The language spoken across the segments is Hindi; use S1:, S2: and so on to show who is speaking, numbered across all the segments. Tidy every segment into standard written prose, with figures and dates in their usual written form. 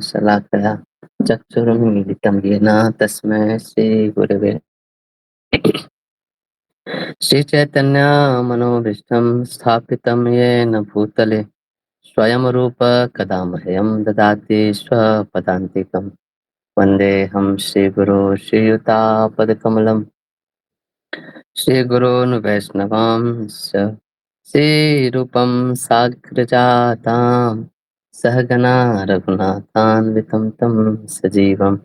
S1: शलाकया चक्षुरुन्मिलितं येन तस्मै श्रीगुरवे श्रीचैतन्यमनोभीष्टं स्थापितं येन भूतले स्वयं रूप कदा मह्यं ददाति स्वपदान्तिकं वन्देऽहं श्रीगुरो श्रीयुतापदकमलं श्रीगुरून् वैष्णवांश्च श्रीरूपं साग्रजातां सहगना रघुनाथान्वितं तं सजीवं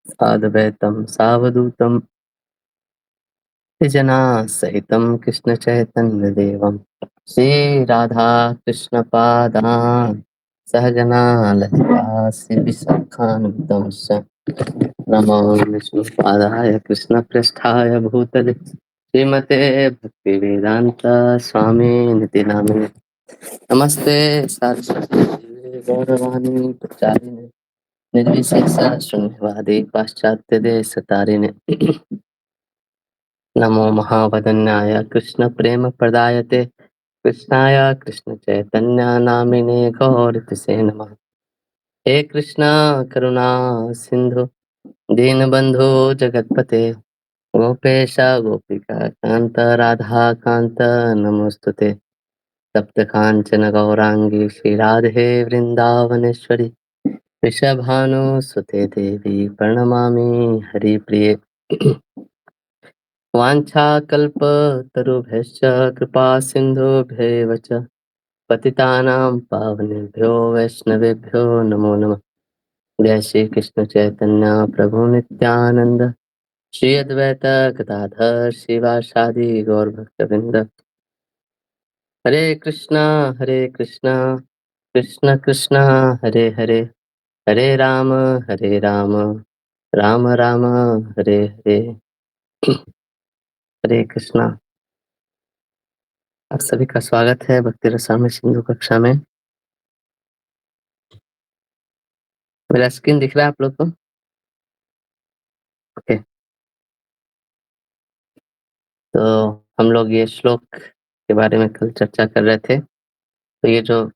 S1: साद्वैतं सावधूतं जना सहितं कृष्णचैतन्यदेवं श्रीराधा कृष्णपादान् सहगना ललिता श्रीविशाखान्वितं च नमो विष्णुपादाय कृष्णप्रेष्ठाय भूतले श्रीमते भक्तिवेदांत स्वामी निति नामिने नमस्ते सारस्वती देवे गौरवाणी प्रचारिणे निर्विशेष शून्यवादी पाश्चात्य देश तारिणे नमो महावदन्याय कृष्ण प्रेम प्रदायते कृष्णाय कृष्ण चैतन्य नामिने गौरतिसे नमः। हे कृष्ण करुणा सिंधु दीनबंधु जगतपते गोपेश गोपिका कांत राधा कांत नमोस्तुते सप्त कांचन गौरांगी श्री राधे वृंदावनेश्वरी वृषभानुसुते देवी प्रणमामि हरिप्रिये वाञ्छाकल्पतरुभ्यश्च कृपा सिन्धुभ्यैव च पतितानां पावनेभ्यो वैष्णवेभ्यो नमो नमः। जय श्री कृष्ण चैतन्य प्रभु नित्यानंद श्री अद्वैत गदाधर शिवासादि गौर भक्तवृंद। हरे कृष्णा कृष्ण कृष्ण हरे हरे हरे राम राम राम हरे हरे। हरे कृष्णा। आप सभी का स्वागत है भक्ति रसामृत सिंधु कक्षा में। मेरा स्क्रीन दिख रहा है आप लोग को? ओके, तो हम लोग ये श्लोक के बारे में कल चर्चा कर रहे थे। तो ये जो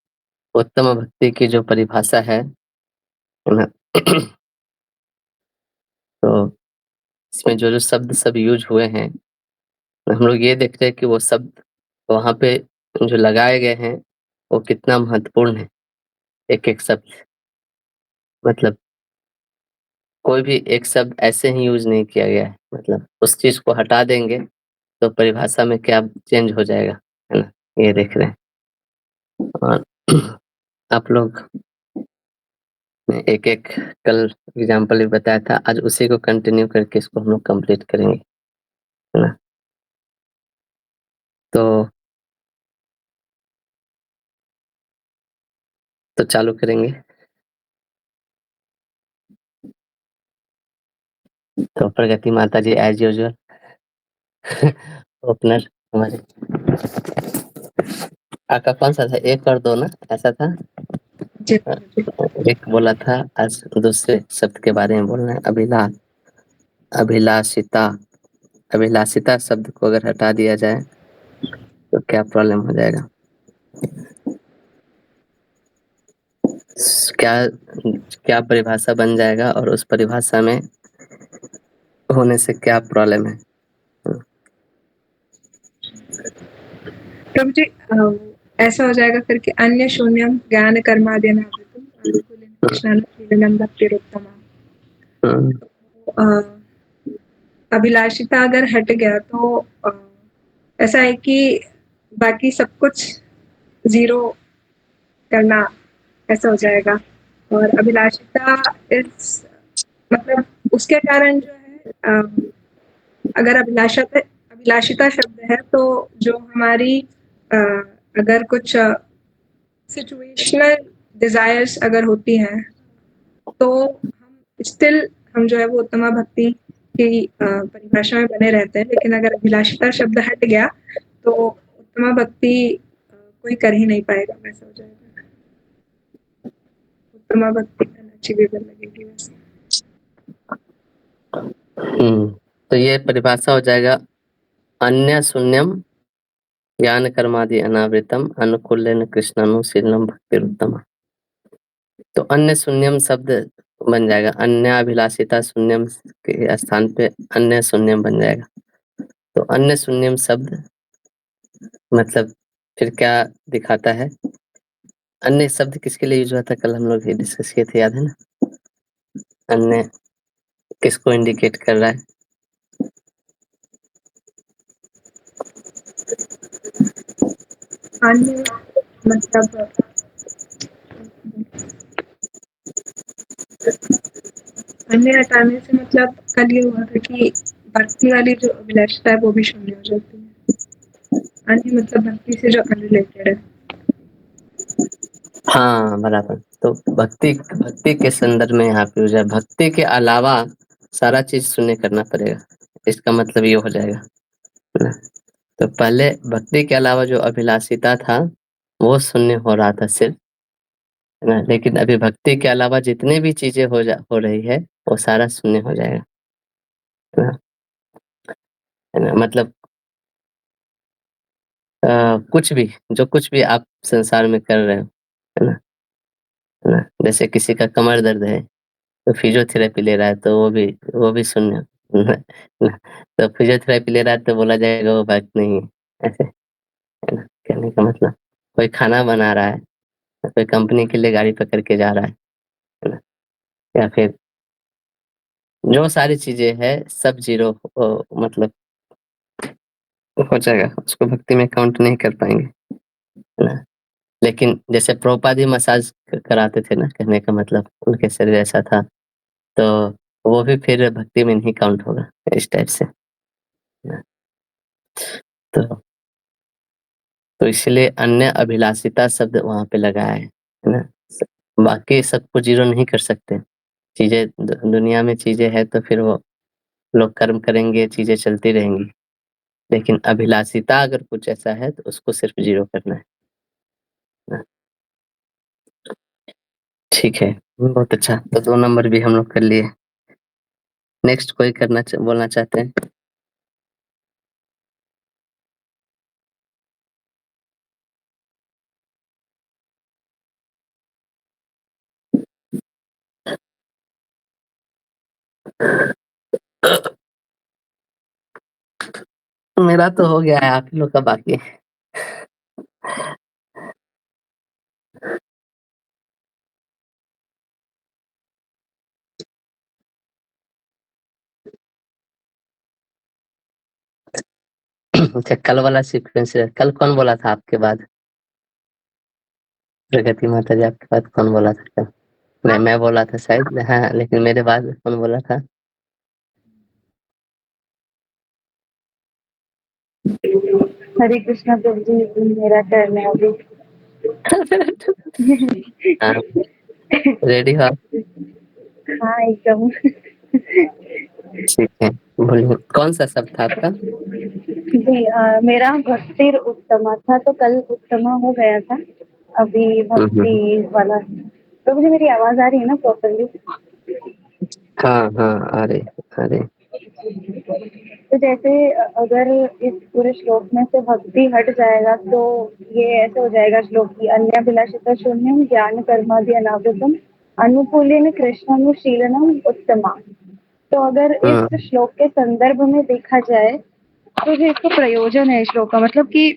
S1: उत्तम भक्ति की जो परिभाषा है ना, तो इसमें जो जो शब्द सब यूज हुए हैं, हम लोग ये देख रहे हैं कि वो शब्द वहाँ पे जो लगाए गए हैं वो कितना महत्वपूर्ण है। एक एक शब्द, मतलब कोई भी एक शब्द ऐसे ही यूज नहीं किया गया है। मतलब उस चीज को हटा देंगे तो परिभाषा में क्या चेंज हो जाएगा, है ना, ये देख रहे हैं। और आप लोग ने एक एक कल एग्जाम्पल भी बताया था, आज उसी को कंटिन्यू करके इसको हम लोग कंप्लीट करेंगे, है ना। तो चालू करेंगे। तो प्रगति माता जी एज यूजुअल ओपनर हमारे। आपका कौन सा था, एक और दो ना, ऐसा था? एक बोला था, आज दूसरे शब्द के बारे में बोलना है, अभिलाषिता। अभिलाषिता शब्द को अगर हटा दिया जाए तो क्या प्रॉब्लम हो जाएगा? क्या क्या परिभाषा बन जाएगा और उस परिभाषा में होने से क्या प्रॉब्लम है?
S2: प्रभु जी, ऐसा हो जाएगा फिर कि अन्य शून्यम ज्ञान कर्माद्यन अनुकूलन अभिलाषिता अगर हट गया तो ऐसा है कि बाकी सब कुछ जीरो करना ऐसा हो जाएगा। और अभिलाषिता इस मतलब उसके कारण जो है, अगर अभिलाषिता शब्द है तो जो हमारी अगर कुछ सिचुएशनल डिजायर्स अगर होती हैं तो हम जो है वो उत्तमा भक्ति की परिभाषा में बने रहते हैं। लेकिन अगर अभिलाषिता शब्द हट गया तो उत्तमा भक्ति कोई कर ही नहीं पाएगा, वैसा हो जाएगा। उत्तमा भक्ति अच्छी भी लगेगी वैसे।
S1: तो ये परिभाषा हो जाएगा, अन्य शून्यम ज्ञान कर्मादि अनावृतम अनुकूलन कृष्णानुशीलनम भक्तिरुत्तम। तो अन्य शून्यम शब्द बन जाएगा, अन्याभिलाषिता शून्यम के स्थान पे अन्य शून्यम बन जाएगा। तो अन्य शून्यम शब्द मतलब फिर क्या दिखाता है? अन्य शब्द किसके लिए यूज हुआ था? कल हम लोग ये डिस्कस किए थे, याद है ना? अन्य किसको इंडिकेट कर रहा है?
S2: अन्य मतलब अन्य हटाने से मतलब कल ये हुआ था कि भक्ति वाली जो अभिलाषिता है वो भी शून्य हो जाती है। अन्य मतलब भक्ति से जो अनरिलेटेड है।
S1: हाँ, बराबर। तो भक्ति के संदर्भ में यहाँ पे यूज है। भक्ति के अलावा सारा चीज शून्य करना पड़ेगा, इसका मतलब ये हो जाएगा ना। तो पहले भक्ति के अलावा जो अभिलाषिता था वो शून्य हो रहा था सिर्फ, है ना। लेकिन अभी भक्ति के अलावा जितनी भी चीजें हो रही है वो सारा शून्य हो जाएगा, है ना। है ना, मतलब कुछ भी, जो कुछ भी आप संसार में कर रहे हो, है ना, है ना। जैसे किसी का कमर दर्द है तो फिजियोथेरेपी ले रहा है तो वो भी शून्य ना, ना। तो फिजियोथेरेपी ले रहा है तो बोला जाएगा वो भक्त नहीं है, ऐसे, है ना। कहने का मतलब कोई खाना बना रहा है, कोई कंपनी के लिए गाड़ी पकड़ के जा रहा है ना, या फिर जो सारी चीजें है सब जीरो मतलब हो जाएगा, उसको भक्ति में काउंट नहीं कर पाएंगे, है ना। लेकिन जैसे प्रभुपाद जी मसाज कराते थे ना, कहने का मतलब उनके शरीर ऐसा था, तो वो भी फिर भक्ति में नहीं काउंट होगा, इस टाइप से, है ना। तो इसलिए अन्य अभिलाषिता शब्द वहाँ पे लगाया है ना। बाकी सबको जीरो नहीं कर सकते। चीजें दुनिया में चीजें है तो फिर वो लोग कर्म करेंगे, चीजें चलती रहेंगी। लेकिन अभिलाषिता अगर कुछ ऐसा है तो उसको सिर्फ जीरो करना है ना। ठीक है, बहुत अच्छा। तो 2 नंबर भी हम लोग कर लिए। नेक्स्ट कोई बोलना चाहते हैं? मेरा तो हो गया है, आप ही लोग का बाकी है। अच्छा, कल वाला सीक्वेंस है। कल कौन बोला था आपके बाद? प्रगति माता जी आपके बाद कौन बोला था कल? मैं बोला था शायद, हाँ, लेकिन मेरे बाद कौन बोला था?
S2: हरे कृष्णा प्रभु जी, मेरा टर्न है अभी।
S1: हाँ, रेडी हो आप?
S2: हाँ एकदम।
S1: ठीक है, बोलिए कौन सा शब्द था आपका?
S2: जी मेरा भक्तिर उत्तमा था, तो कल उत्तमा हो गया था, अभी भक्ति
S1: हम्म।
S2: वाला। तो मुझे मेरी आवाज आ रही है ना प्रॉपरली?
S1: हाँ हाँ, अरे अरे।
S2: तो जैसे अगर इस पूरे श्लोक में से भक्ति हट जाएगा तो ये ऐसे हो जाएगा श्लोक की अन्याभिलाषिता शून्यम ज्ञान कर्मादि अनावृतम अनुकूलेन कृष्णानुशीलनम उत्तमा। तो अगर इस
S1: हम्म
S2: श्लोक के संदर्भ में देखा जाए तो जो इसका प्रयोजन है श्लोक का, मतलब कि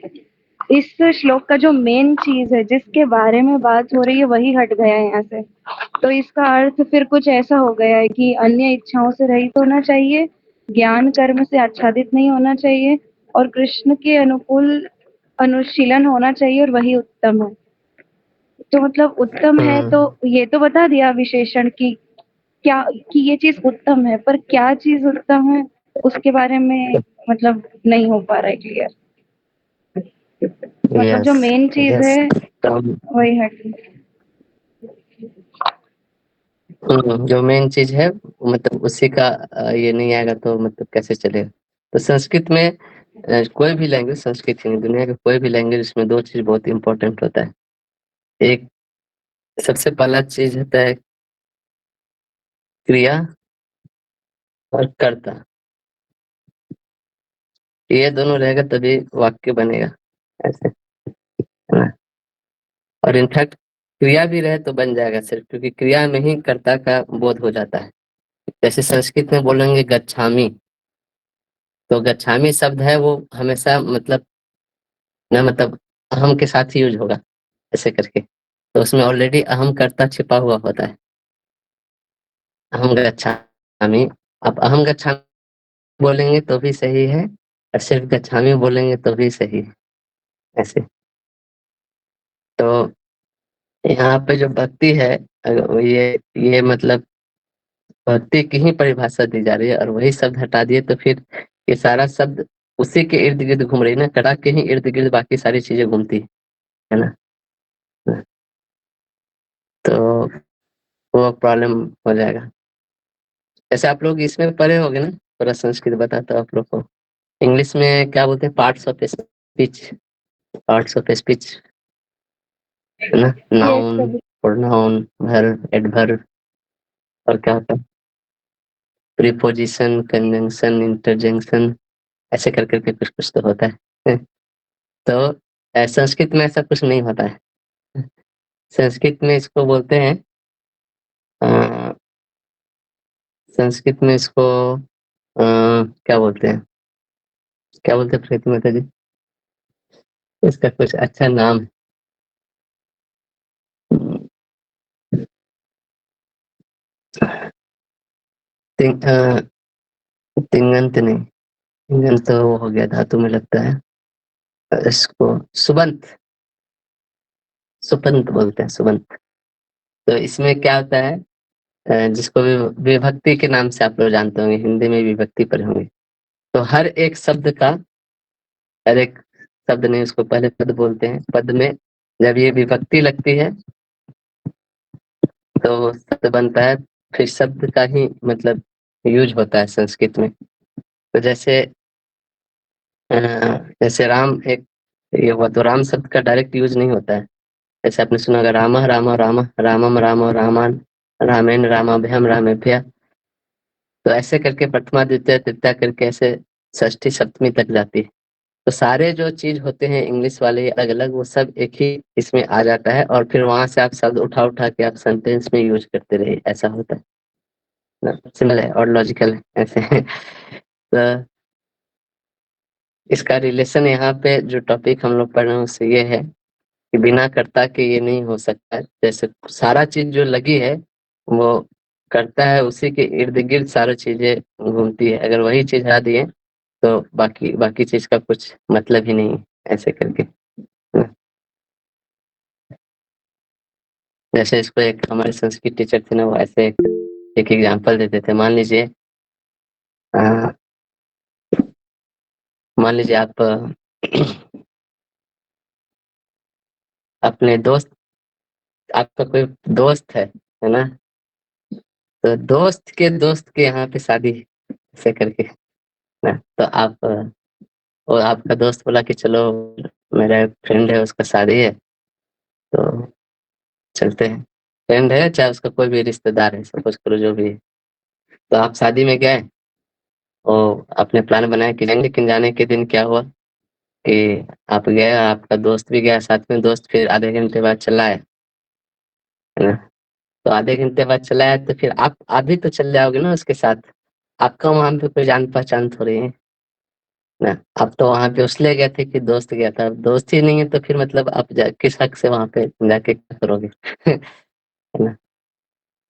S2: इस श्लोक का जो मेन चीज है जिसके बारे में बात हो रही है वही हट गया है यहाँ से। तो इसका अर्थ फिर कुछ ऐसा हो गया है कि अन्य इच्छाओं से रहित होना चाहिए, ज्ञान कर्म से आच्छादित नहीं होना चाहिए और कृष्ण के अनुकूल अनुशीलन होना चाहिए और वही उत्तम है। तो मतलब उत्तम है तो
S1: हम्म।
S2: ये तो बता दिया विशेषण की क्या, कि ये चीज उत्तम है, पर क्या चीज उत्तम है उसके बारे में मतलब नहीं हो पा रहा है क्लियर। मतलब जो
S1: यस
S2: मेन चीज
S1: यस।
S2: है वही है।
S1: जो मेन चीज है मतलब उसी का ये नहीं आएगा तो मतलब कैसे चलेगा? तो संस्कृत में कोई भी लैंग्वेज, संस्कृत ही नहीं, दुनिया का कोई भी लैंग्वेज, उसमें 2 चीज बहुत इंपॉर्टेंट होता है। एक, सबसे पहला चीज होता है क्रिया और कर्ता। ये दोनों रहेगा तभी वाक्य बनेगा, ऐसे, है ना। और इनफैक्ट क्रिया भी रहे तो बन जाएगा सिर्फ, क्योंकि क्रिया में ही कर्ता का बोध हो जाता है। जैसे संस्कृत में बोलेंगे गच्छामि, तो गच्छामि शब्द है वो हमेशा मतलब ना, मतलब अहम के साथ ही यूज होगा ऐसे करके, तो उसमें ऑलरेडी अहम कर्ता छिपा हुआ होता है। अहम गच्छामि, आप अहम गच्छामि बोलेंगे तो भी सही है, और सिर्फ गच्छामि बोलेंगे तो भी सही है ऐसे। तो यहाँ पे जो भक्ति है, ये मतलब भक्ति की ही परिभाषा दी जा रही है, और वही शब्द हटा दिए तो फिर ये सारा शब्द उसी के इर्द गिर्द घूम रही है ना, कड़ा के ही इर्द गिर्द बाकी सारी चीजें घूमती है ना। तो वो प्रॉब्लम हो जाएगा। जैसे आप लोग इसमें पढ़े होगे ना, थोड़ा संस्कृत बताता हूँ आप लोग को। इंग्लिश में क्या बोलते हैं, parts of speech, parts of speech है ना,
S3: यस
S1: नाउन,
S3: सभी।
S1: प्रोनाउन, वर्ब, एडवर्ब, और क्या होता है प्रीपोजिशन, कंजंक्शन, इंटरजेक्शन, ऐसे कर करके कुछ कुछ तो होता है। तो संस्कृत में ऐसा कुछ नहीं होता है। संस्कृत में इसको बोलते हैं संस्कृत में इसको क्या बोलते हैं, क्या बोलते हैं प्रीति माता जी, इसका कुछ अच्छा नाम तिंग, तिंगंत नहीं, तिंगंत तो वो हो गया धातु में लगता है। इसको सुबंत, सुबंत बोलते हैं, सुबंत। तो इसमें क्या होता है, जिसको विभक्ति के नाम से आप लोग जानते होंगे, हिंदी में विभक्ति पढ़े होंगे। तो हर एक शब्द का, हर एक शब्द नहीं, उसको पहले पद बोलते हैं। पद में जब ये विभक्ति लगती है तो शब्द बनता है, फिर शब्द का ही मतलब यूज होता है संस्कृत में। तो अ, जैसे राम एक ये हुआ, तो राम शब्द का डायरेक्ट यूज नहीं होता है। जैसे आपने सुना होगा राम राम राम, रामम राम रामान, रामेण रामाभ्याम रामेभ्य। तो ऐसे करके प्रथमा द्वितीय तृतीया करके ऐसे षष्ठी सप्तमी तक जाती है। तो सारे जो चीज होते हैं इंग्लिश वाले अलग अलग, वो सब एक ही इसमें आ जाता है, और फिर वहां से आप शब्द उठा उठा के आप सेंटेंस में यूज करते रहिए, ऐसा होता है ना। सिंपल है और लॉजिकल है ऐसे। तो इसका रिलेशन यहाँ पे जो टॉपिक हम लोग पढ़ रहे हैं उससे ये है कि बिना कर्ता के ये नहीं हो सकता है। जैसे सारा चीज जो लगी है वो करता है, उसी के इर्द गिर्द सारी चीजें घूमती है। अगर वही चीज हटा दिए तो बाकी बाकी चीज का कुछ मतलब ही नहीं है, ऐसे करके। जैसे इसको एक हमारे संस्कृत टीचर थे ना, वो ऐसे एक एग्जांपल देते थे। अ, मान लीजिए आप अपने दोस्त, आपका कोई दोस्त है ना, तो दोस्त के यहाँ पे शादी है, ऐसे करके ना। तो आप और आपका दोस्त बोला कि चलो मेरा एक फ्रेंड है उसका शादी है, तो चलते हैं। फ्रेंड है चाहे उसका कोई भी रिश्तेदार है, सपोज करो जो भी है। तो आप शादी में गए और आपने प्लान बनाया कि जाएंगे, लेकिन जाने के दिन क्या हुआ कि आप गए, आपका दोस्त भी गया साथ में। दोस्त फिर आधे घंटे बाद चला आया, है ना। तो आधे घंटे बाद चला आया तो फिर आप भी तो चल जाओगे ना उसके साथ। आपका वहां पे कोई जान पहचान थोड़ी है ना। आप तो वहां पे उसलिए गए थे कि दोस्त गया था। अब दोस्त ही नहीं है तो फिर मतलब आप किस हक से वहां पे जाके क्या करोगे। है ना।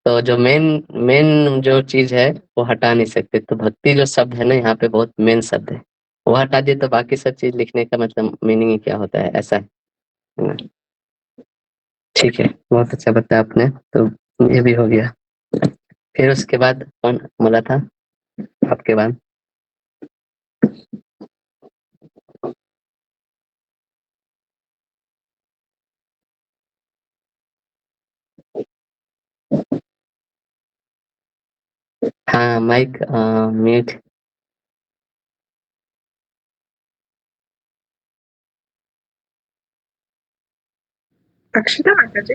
S1: तो जो मेन मेन जो चीज है वो हटा नहीं सकते। तो भक्ति जो शब्द है ना यहाँ पे बहुत मेन शब्द है, वो हटा दिए तो बाकी सब चीज लिखने का मतलब मीनिंग ही क्या होता है, ऐसा है ना। ठीक है, बहुत अच्छा बताया आपने। तो ये भी हो गया। फिर उसके बाद कौन बोला था आपके बाद? हाँ माइक म्यूट।
S2: अक्षता माता जी।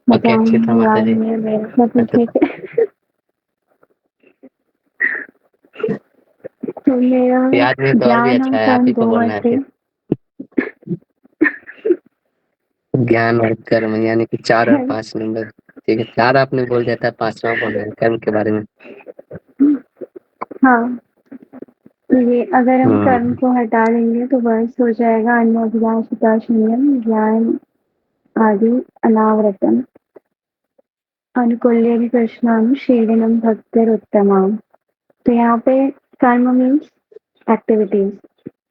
S1: ओके, अक्षिता माता
S3: याद
S1: जी।
S3: नहीं है मेरे को, तो
S1: अच्छा,
S3: ठीक है। तो मेरा
S1: याद नहीं तो और भी अच्छा है, आप
S3: ज्ञानाकन
S1: ही को
S3: दो
S1: बोलना है
S3: थे।
S1: फिर। ज्ञान और कर्म यानी कि 4 और 5 नंबर। ठीक है, 4 आपने बोल दिया था, 5वां बोल रहे हैं कर्म के बारे में।
S2: हाँ, तो ये अगर हम कर्म
S1: हुँ।
S2: को हटा देंगे तो बस हो जाएगा अन्नाभिलाषिता शून्यम ज्ञान आदि अनावृतम अनुकूल्यं कृष्णं शीलिनं भक्तिरुत्तमा। तो यहाँ पे कर्म मीन्स एक्टिविटीज।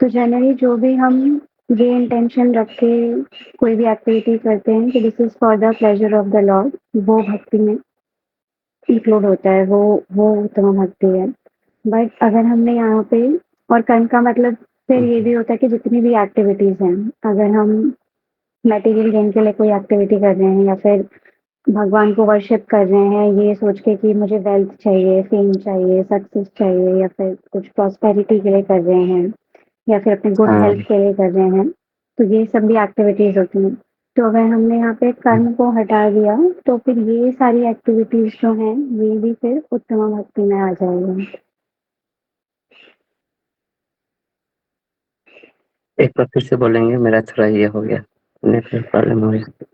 S2: तो जनरली जो भी हम ये इंटेंशन रख के कोई भी एक्टिविटी करते हैं कि this is for the pleasure of the Lord, वो भक्ति में इंक्लूड होता है, वो उत्तम भक्ति है। बट अगर हमने यहाँ पे और कर्म का मतलब फिर ये भी होता है कि जितनी भी एक्टिविटीज हैं, अगर हम मटेरियल गेन के लिए कोई एक्टिविटी कर रहे हैं या फिर भगवान को वर्शिप कर रहे हैं ये सोच के कि मुझे वेल्थ चाहिए, फेम चाहिए, सक्सेस चाहिए या फिर कुछ प्रॉस्पेरिटी के लिए कर रहे हैं या फिर अपने गुड
S1: हाँ।
S2: हेल्थ के लिए कर रहे हैं, तो ये सब भी एक्टिविटीज होती हैं। तो अगर हमने यहाँ पे कर्म को हटा दिया तो फिर ये सारी एक्टिविटीज जो हैं ये भी फिर उत्तम भक्ति में आ जाएगा।
S1: एक बार फिर से बोलेंगे, मेरा थोड़ा ये हो गया, नेटवर्क प्रॉब्लम हो गया।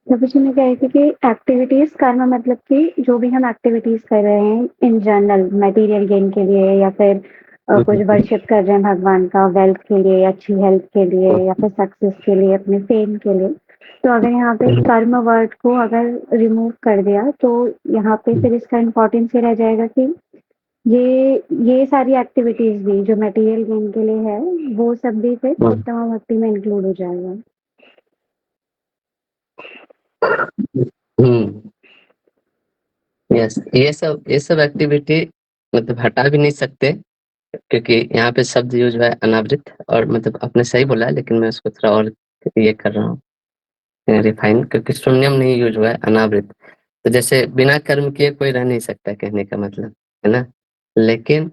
S2: तो कुछ मैं कह रही थी कि एक्टिविटीज कर्म मतलब कि जो भी हम एक्टिविटीज कर रहे हैं इन जनरल मटेरियल गेन के लिए या फिर कुछ वर्शिप कर रहे हैं भगवान का वेल्थ के लिए, अच्छी हेल्थ के लिए या फिर सक्सेस के लिए, अपने फेम के लिए। तो अगर यहाँ पे कर्म वर्ड को अगर रिमूव कर दिया तो यहाँ पे फिर इसका इम्पोर्टेंस ये रह जाएगा कि ये सारी एक्टिविटीज भी जो मटेरियल गेन के लिए है वो सब भी फिर उत्तम भक्ति में इंक्लूड हो जाएगा।
S1: हुँ। यस, ये सब एक्टिविटी मतलब हटा भी नहीं सकते, क्योंकि यहाँ पे शब्द यूज़ हुआ है अनावृत, और मतलब आपने सही बोला है, लेकिन मैं उसको थोड़ा और ये कर रहा हूँ रिफाइन, क्योंकि शून्यम नहीं यूज़ हुआ है, अनावृत। तो जैसे बिना कर्म किए कोई रह नहीं सकता, कहने का मतलब, है ना? लेकिन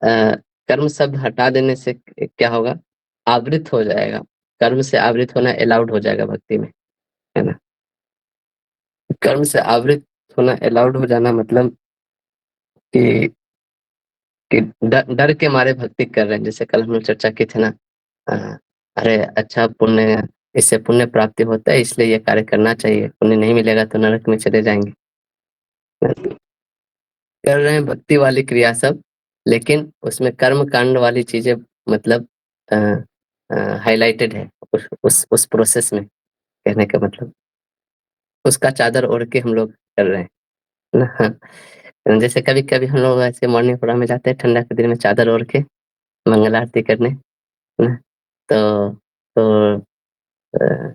S1: कर्म शब्द हटा देने से क्या होगा? आवृत हो जाएगा, कर्म से आवृत होना अलाउड हो जाएगा भक्ति में, है ना? कर्म से आवृत होना अलाउड हो जाना मतलब कि डर के मारे भक्ति कर रहे हैं, जैसे कल हम लोग चर्चा की थी ना, अ, अरे अच्छा पुण्य, इससे पुण्य प्राप्ति होता है, इसलिए ये कार्य करना चाहिए, पुण्य नहीं मिलेगा तो नरक में चले जाएँगे। कर रहे हैं भक्ति वाली क्रिया सब, लेकिन उसमें कर्म कांड वाली चीज़ें मतलब अ हाइलाइटेड है उस प्रोसेस में, कहने का मतलब। उसका चादर ओढ़ के हम लोग कर रहे हैं, है ना? हाँ। जैसे कभी-कभी हम लोग ऐसे मॉर्निंग प्रोग्राम में जाते हैं ठंडा के दिन में चादर ओढ़ के मंगल आरती करने, है ना? तो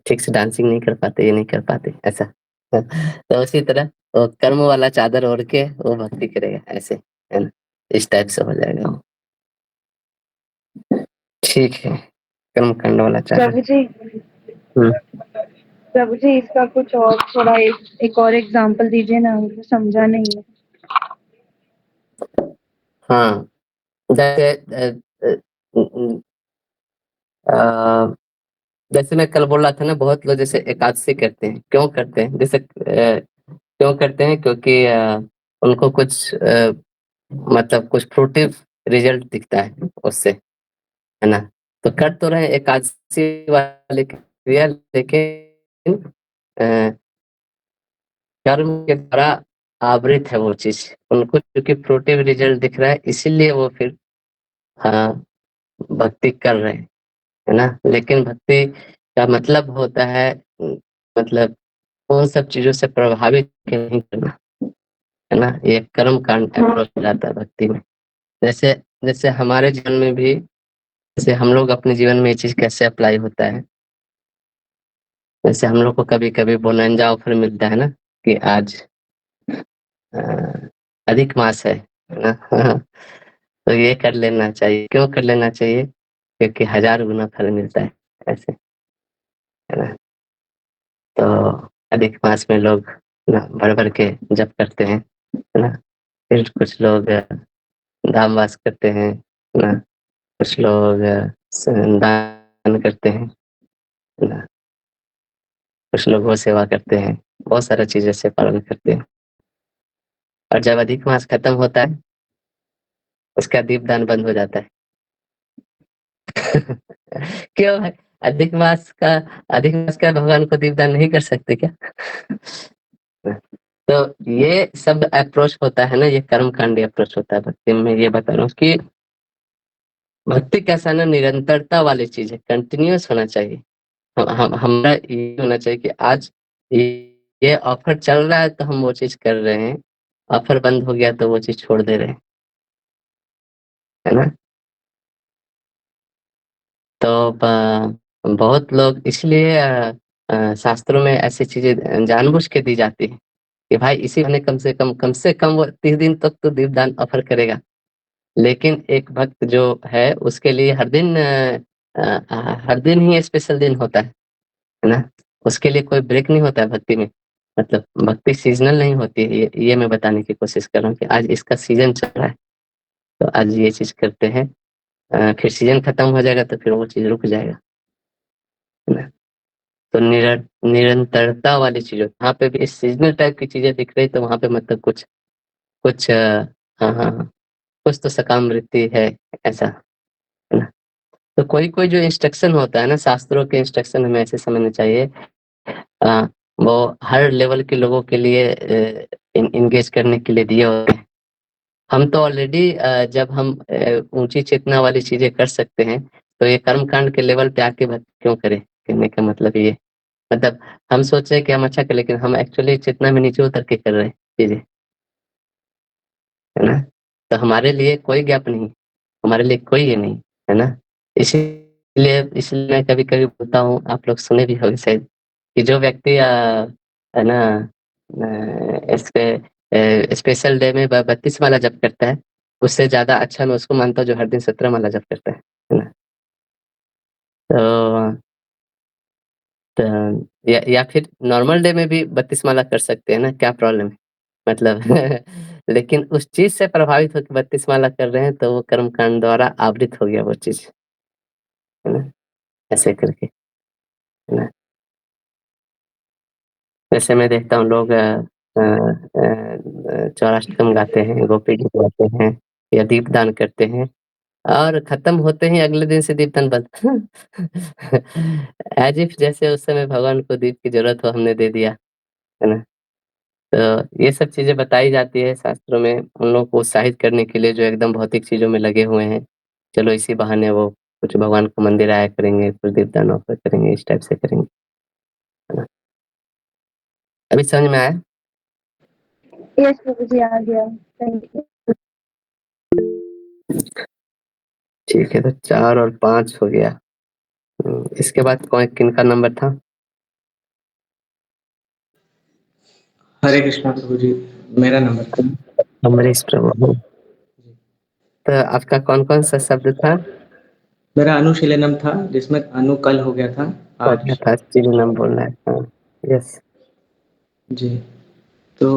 S1: ठीक से डांसिंग नहीं कर पाते, ये नहीं कर पाते, ऐसा। तो उसी तरह वो कर्म वाला चादर ओढ़ के वो भक्ति करेगा ऐसे, है ना? इस टाइप से हो जाएगा वो। ठीक है, कर्म कांड वाला चादर।
S2: प्रभु जी,
S1: हुँ।
S2: प्रभु जी इसका कुछ और थोड़ा एक और एग्जांपल दीजिए ना, मुझे समझा नहीं है।
S1: हाँ, जैसे अ, अ, जैसे मैं कल बोल रहा था ना, बहुत लोग जैसे एकादशी करते हैं, क्यों करते हैं? जैसे क्यों करते हैं? क्योंकि उनको कुछ मतलब कुछ फ्रूटिव रिजल्ट दिखता है उससे, है ना? तो कर तो रहे हैं एकादशी वाली क्रिया, लेकिन अ, कर्म के द्वारा आवृत है वो चीज़। उनको क्योंकि फ्रूटिव रिजल्ट दिख रहा है, इसीलिए वो फिर हाँ, भक्ति कर रहे हैं, है ना? लेकिन भक्ति का मतलब होता है मतलब उन सब चीज़ों से प्रभावित नहीं करना, है ना? ये कर्म कांड अप्रोच जाता है भक्ति में। जैसे जैसे हमारे जीवन में भी, जैसे हम लोग अपने जीवन में ये चीज़ कैसे अप्लाई होता है, जैसे हम लोग को कभी-कभी बोनंजा ऑफर मिलता है ना, कि आज अ, अधिक मास है ना? तो ये कर लेना चाहिए। क्यों कर लेना चाहिए? क्योंकि 1000 गुना फल मिलता है, ऐसे, है ना? तो अधिक मास में लोग ना भर-भर के जप करते हैं, है ना? फिर कुछ लोग धाम वास करते हैं, है ना? कुछ लोग दान करते हैं, है ना? कुछ लोग गौ सेवा करते हैं, बहुत सारा चीज़ ऐसे पालन करते हैं। और जब अधिक मास खत्म होता है, उसका दीपदान बंद हो जाता है। क्यों है? अधिक मास का अधिक मास का भगवान को दीपदान नहीं कर सकते क्या? तो ये सब अप्रोच होता है ना, ये कर्मकांडी अप्रोच होता है भक्ति में। ये बता रहा हूँ कि भक्ति कैसा ना निरंतरता वाली चीज़ है, कंटिन्यूअस होना चाहिए। हम हमारा ये होना चाहिए कि आज ये ऑफर चल रहा है तो हम वो चीज़ कर रहे हैं, ऑफर बंद हो गया तो वो चीज़ छोड़ दे रहे हैं। है ना? तो बहुत लोग इसलिए शास्त्रों में ऐसी चीज़ें जानबूझ के दी जाती है कि भाई इसी बहाने कम से कम वो 30 दिन तक तो दीपदान ऑफर करेगा। लेकिन एक भक्त जो है उसके लिए हर दिन ही स्पेशल दिन होता है ना? उसके लिए कोई ब्रेक नहीं होता है भक्ति में। मतलब भक्ति सीज़नल नहीं होती है, ये मैं बताने की कोशिश कर रहा हूँ कि आज इसका सीज़न चल रहा है, तो आज ये चीज़ करते हैं। फिर सीज़न खत्म हो जाएगा तो फिर वो चीज़ रुक जाएगा, है ना? तो निरंतरता वाली चीज़ वहाँ पे भी सीज़नल टाइप की चीज़ें दिख रही तो वहाँ पे मतलब कुछ कुछ हाँ, हाँ, हाँ, कुछ तो सकाम वृत्ति है ऐसा, है ना? तो कोई-कोई जो इंस्ट्रक्शन होता है ना, शास्त्रों के इंस्ट्रक्शन हमें ऐसे समझने चाहिए अ, वो हर लेवल के लोगों के लिए एंगेज करने के लिए दिए होते हैं। हम तो ऑलरेडी जब हम ऊँची चेतना वाली चीज़ें कर सकते हैं, तो ये कर्मकांड के लेवल पे आके भक्ति क्यों करें? कहने का मतलब ये मतलब हम सोच रहे हैं कि हम अच्छा करें, लेकिन हम एक्चुअली चेतना में नीचे उतर के कर रहे हैं चीज़ें, है ना? तो हमारे लिए कोई गैप नहीं, हमारे लिए कोई ये नहीं, है ना? इसलिए मैं कभी-कभी बोलता हूँ, आप लोग सुने भी होंगे शायद, कि जो व्यक्ति है ना स्पेशल डे में ब 32 माला जप करता है, उससे ज़्यादा अच्छा मैं उसको मानता हूँ जो हर दिन 17 माला जप करता है ना? तो तो या फिर नॉर्मल डे में भी 32 माला कर सकते हैं ना, क्या प्रॉब्लम है? मतलब लेकिन उस चीज़ से प्रभावित होके 32 माला कर रहे हैं, तो वो कर्मकांड द्वारा आवृत हो गया वो चीज़, है ना? ऐसे करके, है ना? वैसे मैं देखता हूँ लोग चौराष्टकम गाते हैं, गोपी गीत गाते हैं या दीपदान करते हैं और खत्म होते ही अगले दिन से दीपदान बंद। ऐज़ इफ जैसे उस समय भगवान को दीप की ज़रूरत हो, हमने दे दिया, है ना? तो ये सब चीज़ें बताई जाती है शास्त्रों में उन लोगों को उत्साहित करने के लिए जो एकदम भौतिक चीज़ों में लगे हुए हैं। चलो इसी बहाने वो कुछ भगवान को मंदिर आया करेंगे, कुछ दीपदान ऑफ़र करेंगे, इस टाइप से करेंगे, है ना? अभी समझ में आया?
S2: यस प्रभु जी, आ गया। Thank you.
S1: ठीक है, तो 4 और 5 हो गया। इसके बाद कौन किनका नंबर था?
S3: हरे कृष्णा प्रभु जी, मेरा नंबर था।
S1: अमरीश प्रभु। तो आपका कौन-कौन सा शब्द था?
S3: मेरा अनुशीलनम था, जिसमें अनु कल हो गया था
S1: हो
S3: आज।
S1: गया था, शिरोनाम बोलना है। हाँ, यस।
S3: जी, तो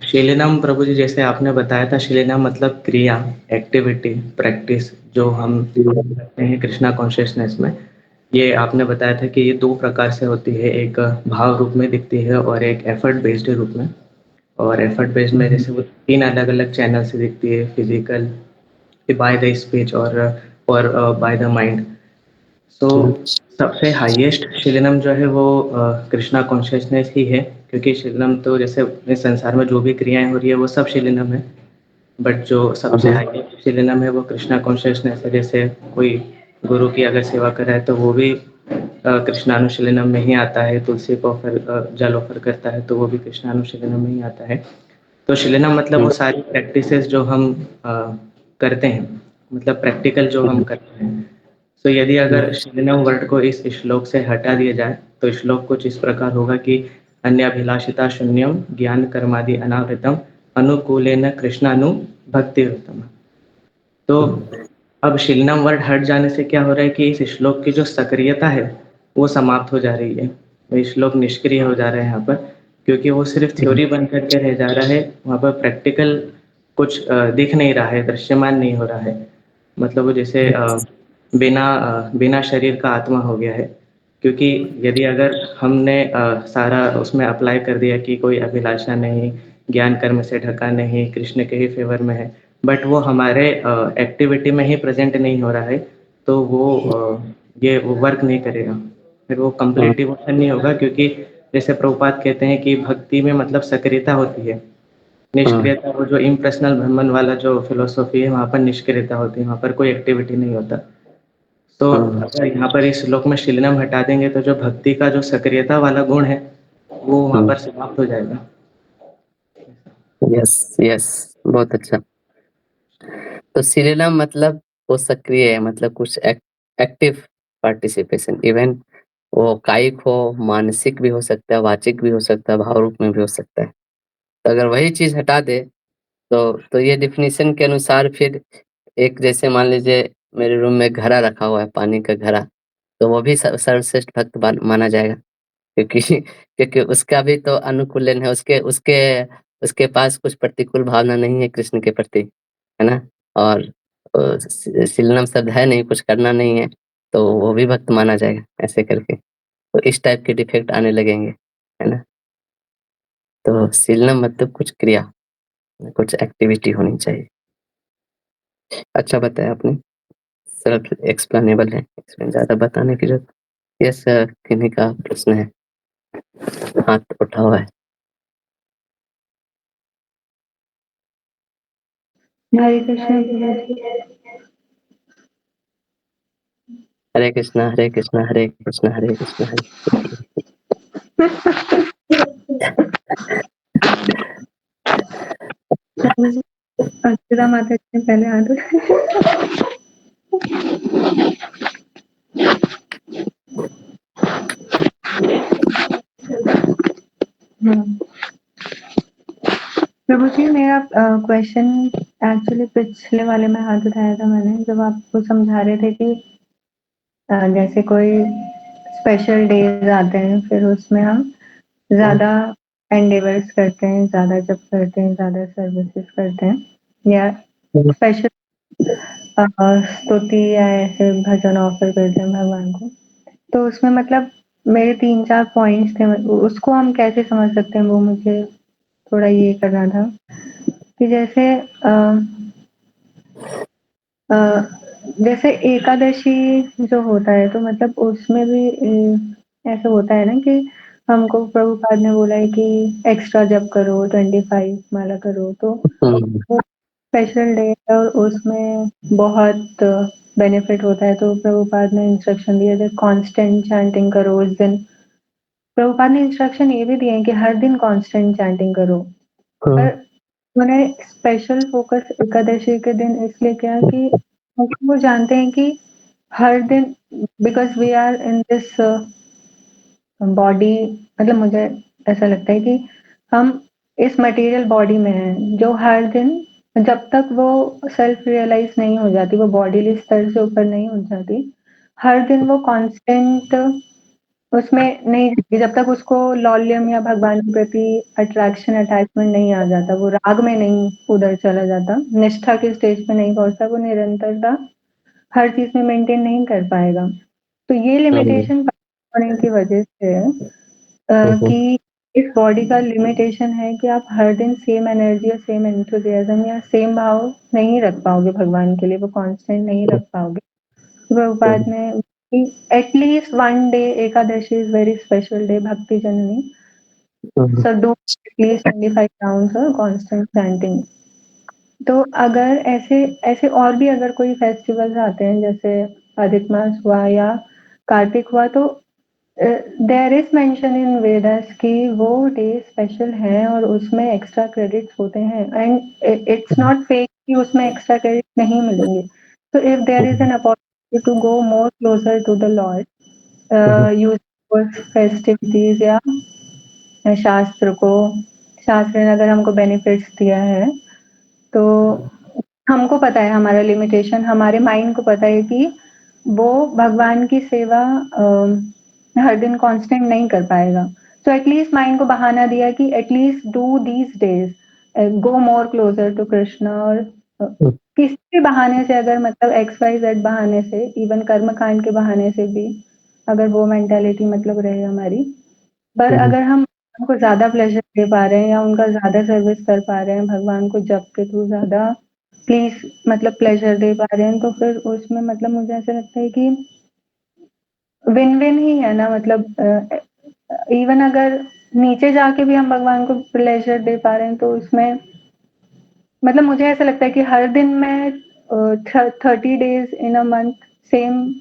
S3: शिलेनाम प्रभु जी जैसे आपने बताया था, शिलेनाम मतलब क्रिया, एक्टिविटी, प्रैक्टिस जो हम करते हैं कृष्णा कॉन्शियसनेस में। ये आपने बताया था कि ये 2 प्रकार से होती है, एक भाव रूप में दिखती है और एक एफर्ट बेस्ड रूप में। और एफर्ट बेस्ड में जैसे वो 3 अलग-अलग चैनल से दिखती है, फिजिकल, बाय द स्पीच और बाय द माइंड। सो सबसे हाईएस्ट शिलिनम जो है वो कृष्णा कॉन्शियसनेस ही है, क्योंकि शिलिनम तो जैसे इस संसार में जो भी क्रियाएं हो रही है वो सब शिलिनम है। बट जो सबसे हाईएस्ट शिलिनम है वो कृष्णा कॉन्शियसनेस है। जैसे कोई गुरु की अगर सेवा कर रहा है तो वो भी कृष्णानुशीलनम में ही आता है। तुलसी को जल ऑफर करता है तो वो भी कृष्णानुशीलनम में ही आता है। तो शिलिनम मतलब वो सारी प्रैक्टिसेस जो हम करते हैं, मतलब प्रैक्टिकल जो हम करते हैं। तो यदि अगर शिलिनम वर्ड को इस श्लोक से हटा दिया जाए तो श्लोक कुछ इस प्रकार होगा कि अन्याभिलाषिता शून्यम ज्ञान कर्मादि अनावृतम अनुकूलेन कृष्णानु भक्ति। तो अब शिलिनम वर्ड हट जाने से क्या हो रहा है कि इस श्लोक की जो सक्रियता है वो समाप्त हो जा रही है। ये श्लोक निष्क्रिय हो जा रहा है यहाँ पर, क्योंकि वो सिर्फ थ्योरी बन करके रह जा रहा है। वहाँ पर प्रैक्टिकल कुछ दिख नहीं रहा है, दृश्यमान नहीं हो रहा है। मतलब वो जैसे बिना शरीर का आत्मा हो गया है। क्योंकि यदि अगर हमने सारा उसमें अप्लाई कर दिया कि कोई अभिलाषा नहीं, ज्ञान कर्म से ढका नहीं, कृष्ण के ही फेवर में है, बट वो हमारे एक्टिविटी में ही प्रेजेंट नहीं हो रहा है, तो वो ये वो वर्क नहीं करेगा, फिर वो कंप्लीट डिवोशन नहीं होगा, क्योंकि जैसे प्रभुपाद कहते हैं कि भक्ति में मतलब सक्रियता होती है, निष्क्रियता वो जो इम्पर्सनल ब्रह्मन वाला जो फिलोसॉफी है वहाँ पर निष्क्रियता होती है, वहाँ पर कोई एक्टिविटी नहीं होता। तो अगर यहाँ पर इस श्लोक में शीलनाम हटा देंगे तो जो भक्ति का जो सक्रियता वाला गुण है वो वहाँ पर समाप्त हो जाएगा।
S1: यस यस, बहुत अच्छा। तो सीरियलम मतलब वो सक्रिय है, मतलब कुछ एक्टिव पार्टिसिपेशन, इवन वो कायिक हो, मानसिक भी हो सकता है, वाचिक भी हो सकता है, भाव रूप में भी हो सकता है। तो अगर वही चीज हटा दे तो ये डिफिनीशन के अनुसार फिर एक, जैसे मान लीजिए मेरे रूम में घड़ा रखा हुआ है, पानी का घड़ा, तो वो भी सर्वश्रेष्ठ भक्त माना जाएगा, क्योंकि क्योंकि उसका भी तो अनुकूलन है, उसके उसके उसके पास कुछ प्रतिकूल भावना नहीं है कृष्ण के प्रति, है ना? और शीलनम शब्द है नहीं, कुछ करना नहीं है, तो वो भी भक्त माना जाएगा ऐसे करके। तो इस टाइप के डिफेक्ट आने लगेंगे, है ना? तो शीलनम मतलब कुछ क्रिया, कुछ एक्टिविटी होनी चाहिए। अच्छा बताया आपने, सेल्फ एक्सप्लेनेबल है, इसमें ज़्यादा बताने की जरूरत। यस, किन्हीं का प्रश्न है, हाथ उठा हुआ है।
S4: हरे कृष्ण प्रभु जी।
S1: हरे कृष्णा हरे कृष्णा हरे कृष्णा हरे कृष्णा हरे
S4: प्रभु जी, अक्षरा माता जी ने पहले हाथ उठाया। हाँ। प्रभु जी, मेरा क्वेश्चन एक्चुअली पिछले वाले में हाथ उठाया था मैंने, जब आपको समझा रहे थे कि जैसे कोई स्पेशल डेज आते हैं, फिर उसमें हम ज्यादा एंडेवर्स करते हैं, ज्यादा जप करते हैं, ज्यादा सर्विसेज करते हैं, या स्पेशल स्तुति या ऐसे भजन ऑफर करते हैं भगवान को। तो उसमें मतलब मेरे 3-4 पॉइंट्स थे, उसको हम कैसे समझ सकते हैं, वो मुझे थोड़ा ये करना था कि जैसे जैसे एकादशी जो होता है, तो मतलब उसमें भी ऐसा होता है ना कि हमको प्रभुपाद ने बोला है कि एक्स्ट्रा जप करो, 25 माला करो, तो वो स्पेशल डे है और उसमें बहुत बेनिफिट होता है। तो प्रभुपाद ने इंस्ट्रक्शन दिया था कांस्टेंट चैंटिंग करो उस दिन। प्रभुपाद ने इंस्ट्रक्शन ये भी दिए हैं कि हर दिन कांस्टेंट चैंटिंग करो, पर उन्होंने स्पेशल फोकस एकादशी के दिन इसलिए किया कि वो जानते हैं कि हर दिन, because we are in this body, मतलब मुझे ऐसा लगता है कि हम इस मटेरियल बॉडी में हैं, जो हर दिन जब तक वो सेल्फ रियलाइज नहीं हो जाती, वो बॉडीली स्तर से ऊपर नहीं हो जाती, हर दिन वो कांस्टेंट उसमें नहीं जाती, जब तक उसको लौल्यम या भगवान के प्रति अट्रैक्शन अटैचमेंट नहीं आ जाता, वो राग में नहीं उधर चला जाता, निष्ठा के स्टेज पे नहीं पहुंचता, वो निरंतरता हर चीज में मेंटेन नहीं कर पाएगा। तो ये लिमिटेशन होने की वजह से है कि इस बॉडी का लिमिटेशन है कि आप हर दिन सेम एनर्जी और सेम एंथुसियाज्म या सेम भाव नहीं रख पाओगे भगवान के लिए, वो कांस्टेंट नहीं रख पाओगे। प्रभुपाद ने at least one day, Ekadashi is very special day, भक्ति जननी, so do at least 25 rounds or constant chanting। तो अगर ऐसे ऐसे और भी अगर कोई फेस्टिवल्स आते हैं, जैसे अधिक मास हुआ या कार्तिक हुआ, तो there is mention in Vedas कि वो डे स्पेशल है और उसमें एक्स्ट्रा क्रेडिट्स होते हैं, एंड इट्स नॉट फेक कि उसमें एक्स्ट्रा क्रेडिट नहीं मिलेंगे। तो if there is an opportunity to go more closer to the lord use festivities या शास्त्र को, शास्त्र ने अगर हमको बेनिफिट्स दिया है, तो हमको पता है हमारा लिमिटेशन, हमारे माइंड को पता है कि वो भगवान की सेवा हर दिन कांस्टेंट नहीं कर पाएगा। सो एटलीस्ट माइंड को बहाना दिया कि at least do these days, go more closer to Krishna, और किसी भी बहाने से, अगर मतलब XYZ बहाने से, इवन कर्म कांड के बहाने से भी, अगर वो मेंटालिटी मतलब रहे हमारी, पर अगर हम उनको ज्यादा प्लेजर दे पा रहे हैं या उनका ज्यादा सर्विस कर पा रहे हैं, भगवान को जप के थ्रू ज्यादा प्लीज मतलब प्लेजर दे पा रहे हैं, तो फिर उसमें मतलब मुझे ऐसा लगता है कि विन-विन ही है ना, मतलब इवन अगर नीचे जाके भी हम भगवान को प्लेज़र दे पा रहे हैं, तो उसमें मतलब मुझे ऐसा लगता है कि हर दिन मैं 30 days in a month same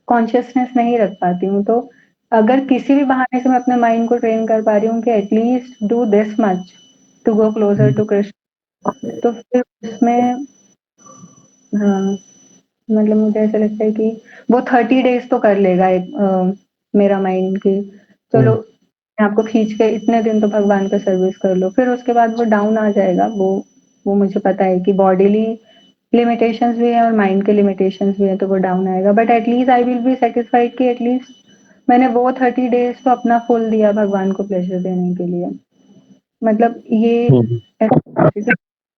S4: consciousness नहीं रख पाती हूँ। तो अगर किसी भी बहाने से मैं अपने माइंड को ट्रेन कर पा रही हूँ कि at least do this much to go closer to Krishna, तो फिर उसमें हाँ, मतलब मुझे ऐसा लगता है कि वो 30 डेज़ तो कर लेगा मेरा माइंड कि चलो अपने आप को खींच के इतने दिन तो भगवान का सर्विस कर लो। फिर उसके बाद वो डाउन आ जाएगा, वो मुझे पता है कि बॉडीली लिमिटेशंस भी हैं और माइंड के लिमिटेशंस भी हैं, तो वो डाउन आएगा। But at least I will be satisfied कि एट लीस्ट मैंने वो 30 डेज़ तो अपना फुल दिया भगवान को प्लेज़र देने के लिए। मतलब ये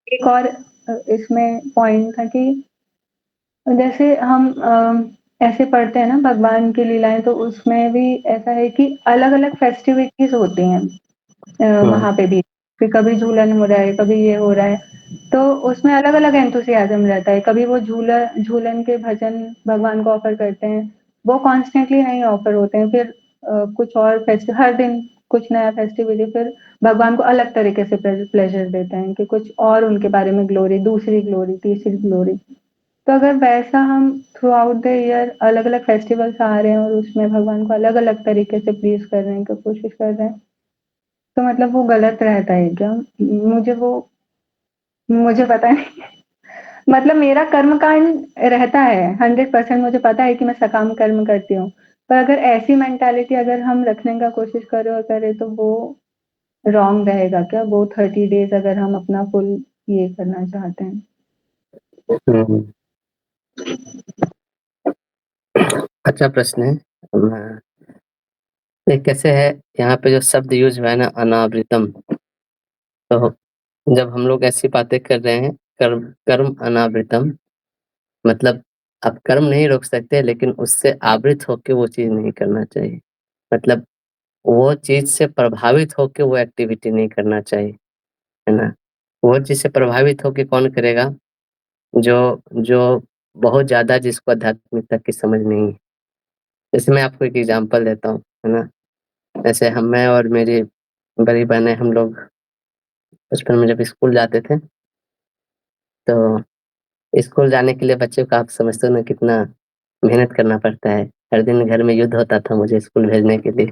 S4: एक और इसमें पॉइंट था कि जैसे हम ऐसे पढ़ते हैं ना भगवान की लीलाएँ, तो उसमें भी ऐसा है कि अलग-अलग फेस्टिविटीज़ होती हैं वहाँ पे भी, कि कभी झूलन हो रहा है, कभी ये हो रहा है, तो उसमें अलग-अलग एंथुसियाज़्म रहता है। कभी वो झूलन के भजन भगवान को ऑफ़र करते हैं, वो कॉन्स्टेंटली नहीं ऑफ़र होते हैं। फिर कुछ और हर दिन कुछ नया फेस्टिविटी, फिर भगवान को अलग तरीके से प्लेज़र देते हैं कि कुछ और उनके बारे में ग्लोरी, दूसरी ग्लोरी, तीसरी ग्लोरी। तो अगर वैसा हम थ्रू आउट द ईयर अलग-अलग फेस्टिवल्स आ रहे हैं और उसमें भगवान को अलग-अलग तरीके से प्लीज़ कर रहे हैं, की कोशिश कर रहे हैं, तो मतलब वो गलत रहता है क्या? मुझे पता नहीं। मतलब मेरा कर्मकांड रहता है, 100% मुझे पता है कि मैं सकाम कर्म करती हूँ। पर अगर ऐसी मेंटालिटी अगर हम रखने का कोशिश करें और करें, तो वो रॉन्ग रहेगा क्या? वो 30 डेज़ अगर हम अपना फुल ये करना चाहते हैं।
S1: अच्छा प्रश्न है। ये कैसे है, यहाँ पे जो शब्द यूज़ हुआ है ना, अनावृतम, तो जब हम लोग ऐसी बातें कर रहे हैं, कर्म अनावृतम, मतलब आप कर्म नहीं रोक सकते, लेकिन उससे आवृत होके वो चीज़ नहीं करना चाहिए। मतलब वो चीज़ से प्रभावित होके वो एक्टिविटी नहीं करना चाहिए, है ना? वो चीज़ से प्रभावित होके कौन करेगा? जो जो बहुत ज़्यादा जिसको आध्यात्मिकता की समझ नहीं है। जैसे मैं आपको एक एग्ज़ाम्पल देता हूँ, है ना? जैसे मैं और मेरी बड़ी बहनें, हम लोग बचपन में जब स्कूल जाते थे, तो स्कूल जाने के लिए बच्चों को आप समझते हो ना कितना मेहनत करना पड़ता है। हर दिन घर में युद्ध होता था मुझे स्कूल भेजने के लिए।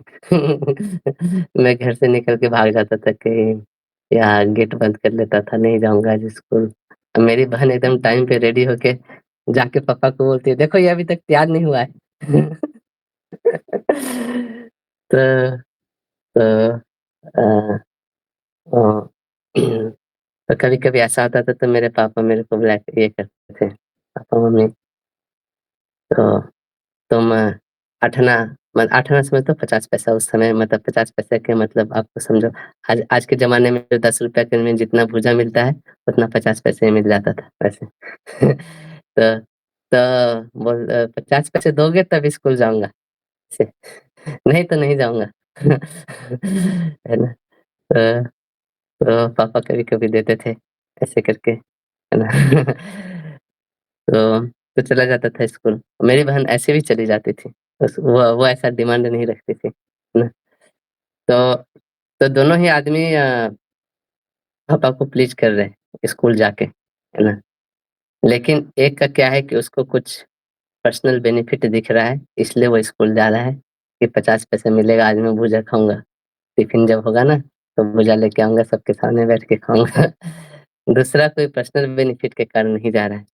S1: मैं घर से निकल के भाग जाता था कहीं, या गेट बंद कर लेता था, नहीं जाऊँगा आज स्कूल। मेरी बहन एकदम टाइम पे रेडी होके जाके पापा को बोलती है, देखो ये अभी तक तैयार नहीं हुआ है। तो तो अ अ, तो कभी-कभी ऐसा होता था, तो मेरे पापा मेरे को बुला के ये करते थे, पापा-मम्मी, तो तुम आठना समय तो 50 पैसा उस समय, मतलब 50 पैसे के मतलब आपको समझो, आज आज के ज़माने में जो ₹10 के में जितना भूजा मिलता है, उतना 50 पैसे में मिल जाता था वैसे। तो बोल 50 पैसे दोगे तब स्कूल जाऊँगा, ऐसे, नहीं तो नहीं जाऊँगा। है ना? तो पापा कभी-कभी देते थे, ऐसे करके, है ना? तो चला जाता था स्कूल। मेरी बहन ऐसे भी चली जाती थी। बस वो ऐसा डिमांड नहीं रखती थी, है ना? तो दोनों ही आदमी पापा को प्लीज़ कर रहे हैं स्कूल जाके, है ना? लेकिन एक का क्या है कि उसको कुछ पर्सनल बेनिफिट दिख रहा है, इसलिए वो स्कूल जा रहा है कि 50 पैसे मिलेगा, आज मैं भुजा खाऊँगा। टिफ़िन जब होगा ना, तो भुजा लेके आऊँगा, सबके सामने बैठ के खाऊँगा। दूसरा कोई पर्सनल बेनिफिट के कारण नहीं जा रहा है।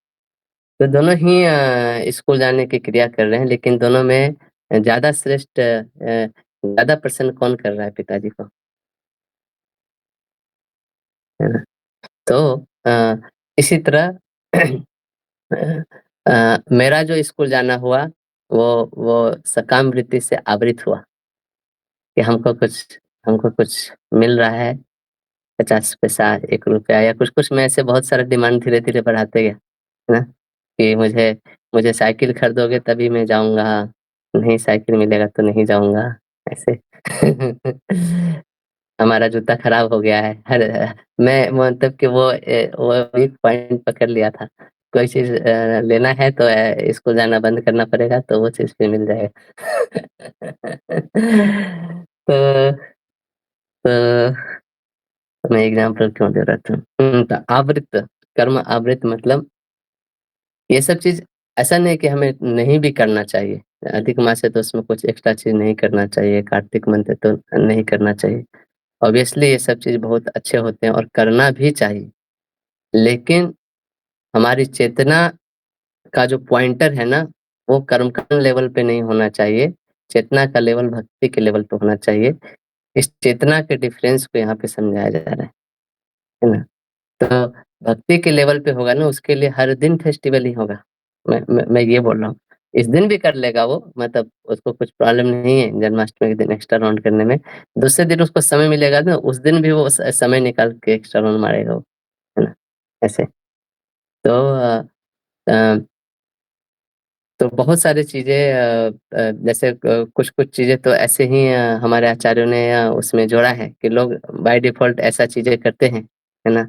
S1: तो दोनों ही स्कूल जाने की क्रिया कर रहे हैं, लेकिन दोनों में ज़्यादा श्रेष्ठ ज़्यादा प्रसन्न कौन कर रहा है पिताजी को, है ना? तो इसी तरह मेरा जो स्कूल जाना हुआ, वो सकाम वृत्ति से आवृत हुआ कि हमको कुछ मिल रहा है, 50 पैसा, ₹1 या कुछ-कुछ, मैं ऐसे बहुत सारा डिमांड धीरे-धीरे बढ़ाते गया, है ना? कि मुझे साइकिल खरीदोगे तभी मैं जाऊँगा, नहीं साइकिल मिलेगा तो नहीं जाऊँगा, ऐसे। हमारा जूता खराब हो गया है। मैं मतलब कि वो एक पॉइंट पकड़ लिया था कोई चीज़ लेना है तो स्कूल जाना बंद करना पड़ेगा तो वो चीज़ फिर मिल जाएगा। तो मैं एग्ज़ाम्पल क्यों दे रहा था? तो आवृत्त, कर्म आवृत्त मतलब ये सब चीज़ ऐसा नहीं है कि हमें नहीं भी करना चाहिए। अधिक मास है तो उसमें कुछ एक्स्ट्रा चीज़ नहीं करना चाहिए, कार्तिक मंथ है तो नहीं करना चाहिए। ऑब्वियसली ये सब चीज़ बहुत अच्छे होते हैं और करना भी चाहिए। लेकिन हमारी चेतना का जो पॉइंटर है ना, वो कर्मकांड लेवल पे नहीं होना चाहिए, चेतना का लेवल भक्ति के लेवल पे होना चाहिए। इस चेतना के डिफरेंस को यहाँ पे समझाया जा रहा है ना? तो भक्ति के लेवल पे होगा ना, उसके लिए हर दिन फेस्टिवल ही होगा। मैं ये बोल रहा हूँ। इस दिन भी कर लेगा वो, मतलब उसको कुछ प्रॉब्लम नहीं है जन्माष्टमी के दिन एक्स्ट्रा राउंड करने में। दूसरे दिन उसको समय मिलेगा ना, उस दिन भी वो समय निकाल के एक्स्ट्रा राउंड मारेगा वो, है ना? ऐसे। तो अ, तो बहुत सारी चीज़ें जैसे कुछ-कुछ चीज़ें तो ऐसे ही हमारे आचार्यों ने उसमें जोड़ा है कि लोग बाय डिफ़ॉल्ट ऐसा चीज़ें करते हैं, है ना?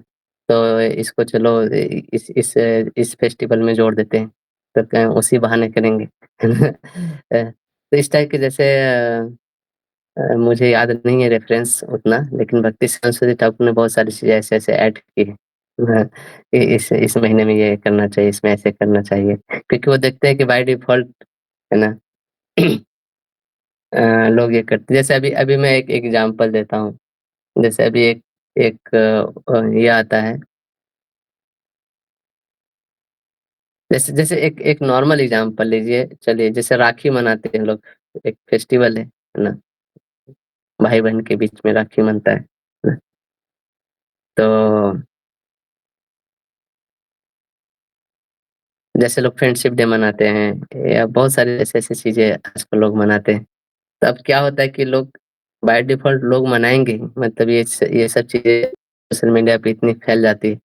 S1: तो इसको चलो इस फेस्टिवल में जोड़ देते हैं, तो क्या उसी बहाने करेंगे, है ना? तो इस टाइप के जैसे मुझे याद नहीं है रेफ़रेंस उतना, लेकिन भक्ति सरस्वती ठाकुर ने बहुत सारी चीज़ें ऐसे-ऐसे ऐड की हैं। हाँ, इस महीने में ये करना चाहिए, इसमें ऐसे करना चाहिए, क्योंकि वो देखते हैं कि बाय डिफ़ॉल्ट है ना? लोग ये करते जैसे अभी अभी मैं एक एग्ज़ाम्पल देता हूँ, जैसे अभी एक एक ये आता है, जैसे जैसे एक एक नॉर्मल एग्ज़ाम्पल लीजिए, चलिए जैसे राखी मनाते हैं लोग, एक फेस्टिवल है ना? भाई-बहन के बीच में राखी मनता है ना? तो जैसे लोग फ्रेंडशिप डे मनाते हैं या बहुत सारी ऐसी-ऐसी चीज़ें आजकल लोग मनाते हैं। तो अब क्या होता है कि लोग बाय डिफ़ॉल्ट लोग मनाएँगे ही, मतलब ये सब चीज़ें सोशल मीडिया पे इतनी फैल जाती है।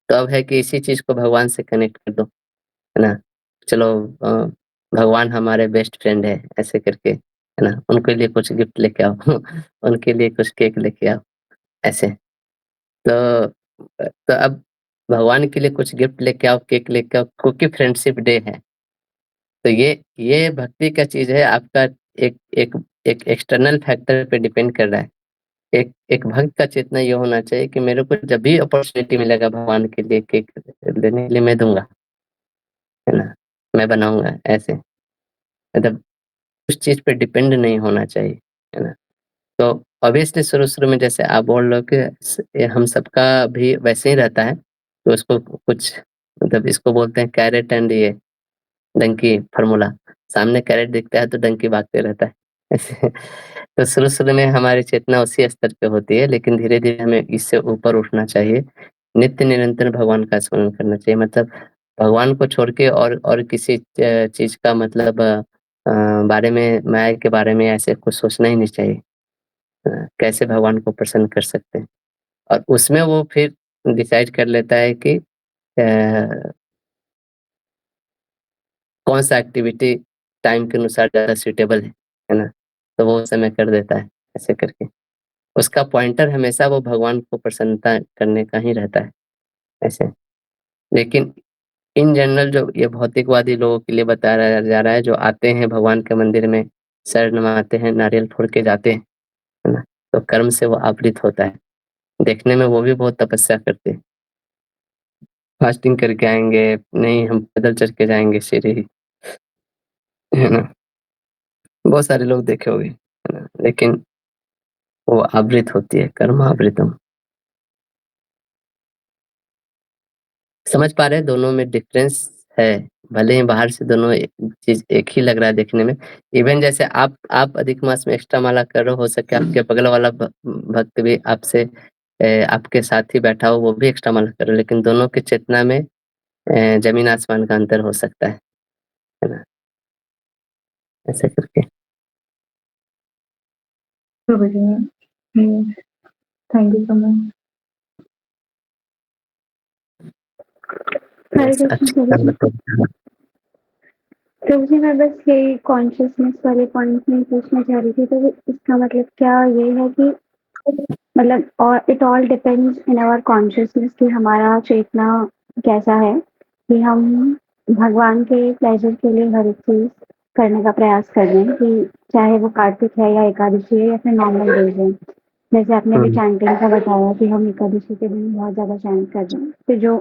S1: तो अब है कि इसी चीज़ को भगवान से कनेक्ट कर दो, है ना? चलो भगवान हमारे बेस्ट फ्रेंड है, ऐसे करके, है ना? उनके लिए कुछ गिफ्ट लेके आओ, उनके लिए कुछ केक लेके आओ, ऐसे। तो तो अब भगवान के लिए कुछ गिफ्ट लेके आओ, केक लेके आओ, क्योंकि फ्रेंडशिप डे है। तो ये भक्ति का चीज़ है, आपका एक एक एक एक्सटर्नल फैक्टर पे डिपेंड कर रहा है। एक एक भक्त का चेतना ये होना चाहिए कि मेरे को जब भी अपॉर्च्युनिटी मिलेगा भगवान के लिए केक देने के लिए मैं दूँगा, है ना? मैं बनाऊँगा ऐसे, मतलब उस चीज़ पे डिपेंड नहीं होना चाहिए, है ना? तो ऑब्वियसली शुरू-शुरू में जैसे आप बोल रहे हो कि ये हम सबका भी वैसे ही रहता है, तो उसको कुछ मतलब इसको बोलते हैं कैरेट एंड ये डंकी फ़ॉर्मूला, सामने कैरेट दिखता है तो डंकी भागते रहता है। ऐसे तो शुरू-शुरू में हमारी चेतना उसी स्तर पे होती है, लेकिन धीरे-धीरे हमें इससे ऊपर उठना चाहिए। नित्य निरंतर भगवान का स्मरण करना चाहिए, मतलब भगवान को छोड़ के और किसी चीज़ का मतलब बारे में माया के बारे में ऐसे कुछ सोचना ही नहीं चाहिए। कैसे भगवान को प्रसन्न कर सकते हैं और उसमें वो फिर डिसाइड कर लेता है कि कौन-सा एक्टिविटी टाइम के अनुसार ज़्यादा सूटेबल है ना? तो वो उस समय कर देता है, ऐसे करके। उसका पॉइंटर हमेशा वो भगवान को प्रसन्नता करने का ही रहता है, ऐसे। लेकिन इन जनरल जो ये भौतिकवादी लोगों के लिए बताया जा रहा है, जो आते हैं भगवान के मंदिर में, सर नवाते हैं, नारियल फोड़ के जाते हैं, है ना? तो कर्म से वो आवृत होता है। देखने में वो भी बहुत तपस्या करते हैं। फास्टिंग करके आएँगे, नहीं हम पैदल चल के जाएँगे सीढ़ी, है ना? बहुत सारे लोग देखे होंगे, है ना? लेकिन वो आवृत होती है, कर्मावृतम। समझ पा रहे हैं दोनों में डिफ़रेंस है, भले ही बाहर से दोनों चीज़ एक ही लग रहा है देखने में। इवन जैसे आप अधिक मास में एक्स्ट्रा माला कर रहे हो सके आपके बगल वाला भक्त भी आपसे आपके साथ ही बैठा हो, वो भी एक्स्ट्रा माला कर रहा है, लेकिन दोनों की चेतना में ज़मीन आसमान का अंतर हो सकता है ना? ऐसे करके।
S4: समझ गई। हुँ, थैंक यू सो मच। हरे
S1: बस
S4: कृष्ण प्रभु
S1: अच्छा
S4: जी।
S1: बताओ।
S4: प्रभु जी, मैं बस यही कॉन्शियसनेस वाले पॉइंट में पूछना चाह रही थी, तो इसका मतलब क्या ये है कि मतलब और it all depends in our consciousness कि हमारा चेतना कैसा है
S5: कि हम भगवान के प्लेज़र के लिए हर एक चीज़ करने का प्रयास कर रहे हैं कि चाहे वो कार्तिक है या एकादशी है या फिर नॉर्मल डेज़ हैं। जैसे आपने अभी
S1: हुँ,
S5: चैंटिंग का बताया कि हम एकादशी के दिन बहुत ज़्यादा चैंट कर रहे हैं। फिर जो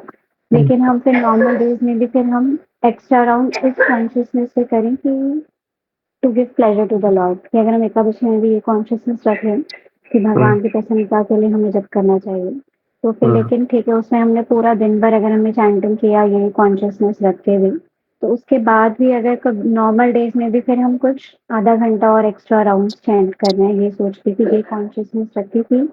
S5: लेकिन हम फिर नॉर्मल डेज़ में भी फिर हम एक्स्ट्रा राउंड इस कॉन्शियसनेस से करें कि to give pleasure to the lord कि अगर हम एकादशी में भी ये कॉन्शियसनेस रखें कि
S1: हुँ,
S5: भगवान की प्रसन्नता के लिए हमें जप करना चाहिए। तो फिर
S1: हुँ,
S5: लेकिन ठीक है, उसमें हमने पूरा दिन भर अगर हमने चैंटिंग किया ये कॉन्शियसनेस रख के भी, तो उसके बाद भी अगर कब नॉर्मल डेज़ में भी फिर हम कुछ आधा घंटा और एक्स्ट्रा राउंड्स चैंट कर रहे हैं, ये सोच के कि ये कॉन्शियसनेस रख के कि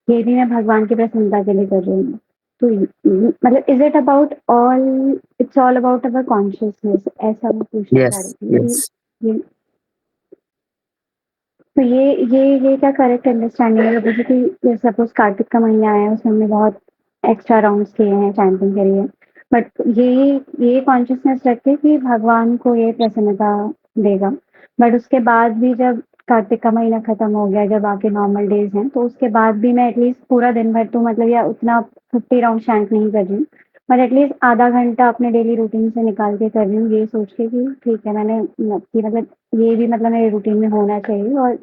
S5: ये भी मैं भगवान की प्रसन्नता के लिए कर रही हूँ। तो मतलब is it about all it's all about our consciousness ऐसा मैं पूछना चाह
S1: यस,
S5: रही थी
S1: यस।
S5: कि ये तो ये क्या करेक्ट अंडरस्टैंडिंग है? जैसे कि सपोज़ कार्तिक का महीना आया है, उसमें हमने बहुत एक्स्ट्रा राउंड्स किए हैं, चैंटिंग करी है। बट ये कॉन्शियसनेस रख के कि भगवान को ये प्रसन्नता देगा। बट उसके बाद भी जब कार्तिक का महीना खत्म हो गया, जब आके नॉर्मल डेज़ हैं, तो उसके बाद भी मैं एटलीस्ट पूरा दिन भर तो मतलब या उतना 50 राउंड चैंट नहीं कर रही हूँ। पर एटलीस्ट आधा घंटा अपने डेली रूटीन से निकाल के कर रही हूँ, ये सोच के कि ठीक है मैंने कि मतलब ये भी मतलब मेरे रूटीन में होना चाहिए और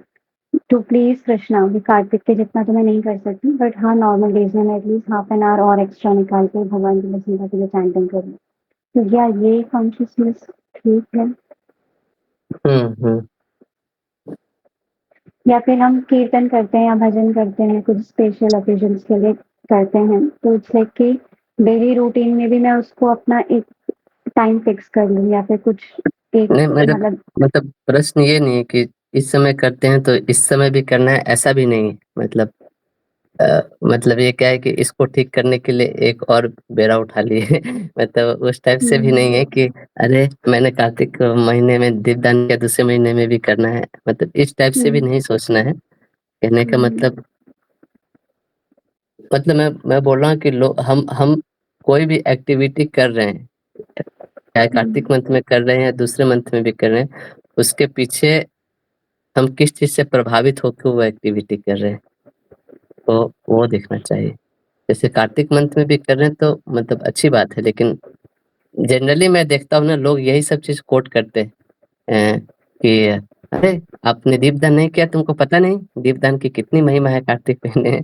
S5: टू प्लीज़ कृष्णा अभी कार्तिक के जितना तो मैं नहीं कर सकती बट हाँ, नॉर्मल डेज़ में मैं एटलीस्ट हाफ एन आवर और एक्स्ट्रा निकाल के भगवान की प्रसन्नता के लिए चैंटिंग करूँ। तो क्या ये कॉन्शियसनेस ठीक है?
S1: हुँ, हुँ।
S5: या फिर हम कीर्तन करते हैं या भजन करते हैं, कुछ स्पेशल ओकेजन्स के लिए करते हैं, तो इट्स लाइक कि डेली रूटीन में भी मैं उसको अपना एक टाइम फिक्स कर लूँ या फिर कुछ एक
S1: नहीं
S5: मतलब
S1: मतलब प्रश्न ये नहीं है कि इस समय करते हैं तो इस समय भी करना है, ऐसा भी नहीं है। मतलब मतलब ये क्या है कि इसको ठीक करने के लिए एक और बेड़ा उठा लिए मतलब उस टाइप से भी नहीं है कि अरे मैंने कार्तिक महीने में दीपदान किया, दूसरे महीने में भी करना है। मतलब इस टाइप से भी
S5: हुँ,
S1: नहीं सोचना है। कहने का
S5: हुँ,
S1: मतलब मैं बोल रहा हूँ कि लो हम कोई भी एक्टिविटी कर रहे हैं, चाहे
S5: हुँ,
S1: कार्तिक मंथ में कर रहे हैं या दूसरे मंथ में भी कर रहे हैं, उसके पीछे हम किस चीज़ से प्रभावित होके वो एक्टिविटी कर रहे हैं, तो वो देखना चाहिए। जैसे कार्तिक मंथ में भी कर रहे हैं तो मतलब अच्छी बात है, लेकिन जनरली मैं देखता हूँ ना लोग यही सब चीज़ कोट करते हैं कि अरे! आपने दीपदान नहीं किया, तुमको पता नहीं दीपदान की कितनी महिमा है कार्तिक महीने में।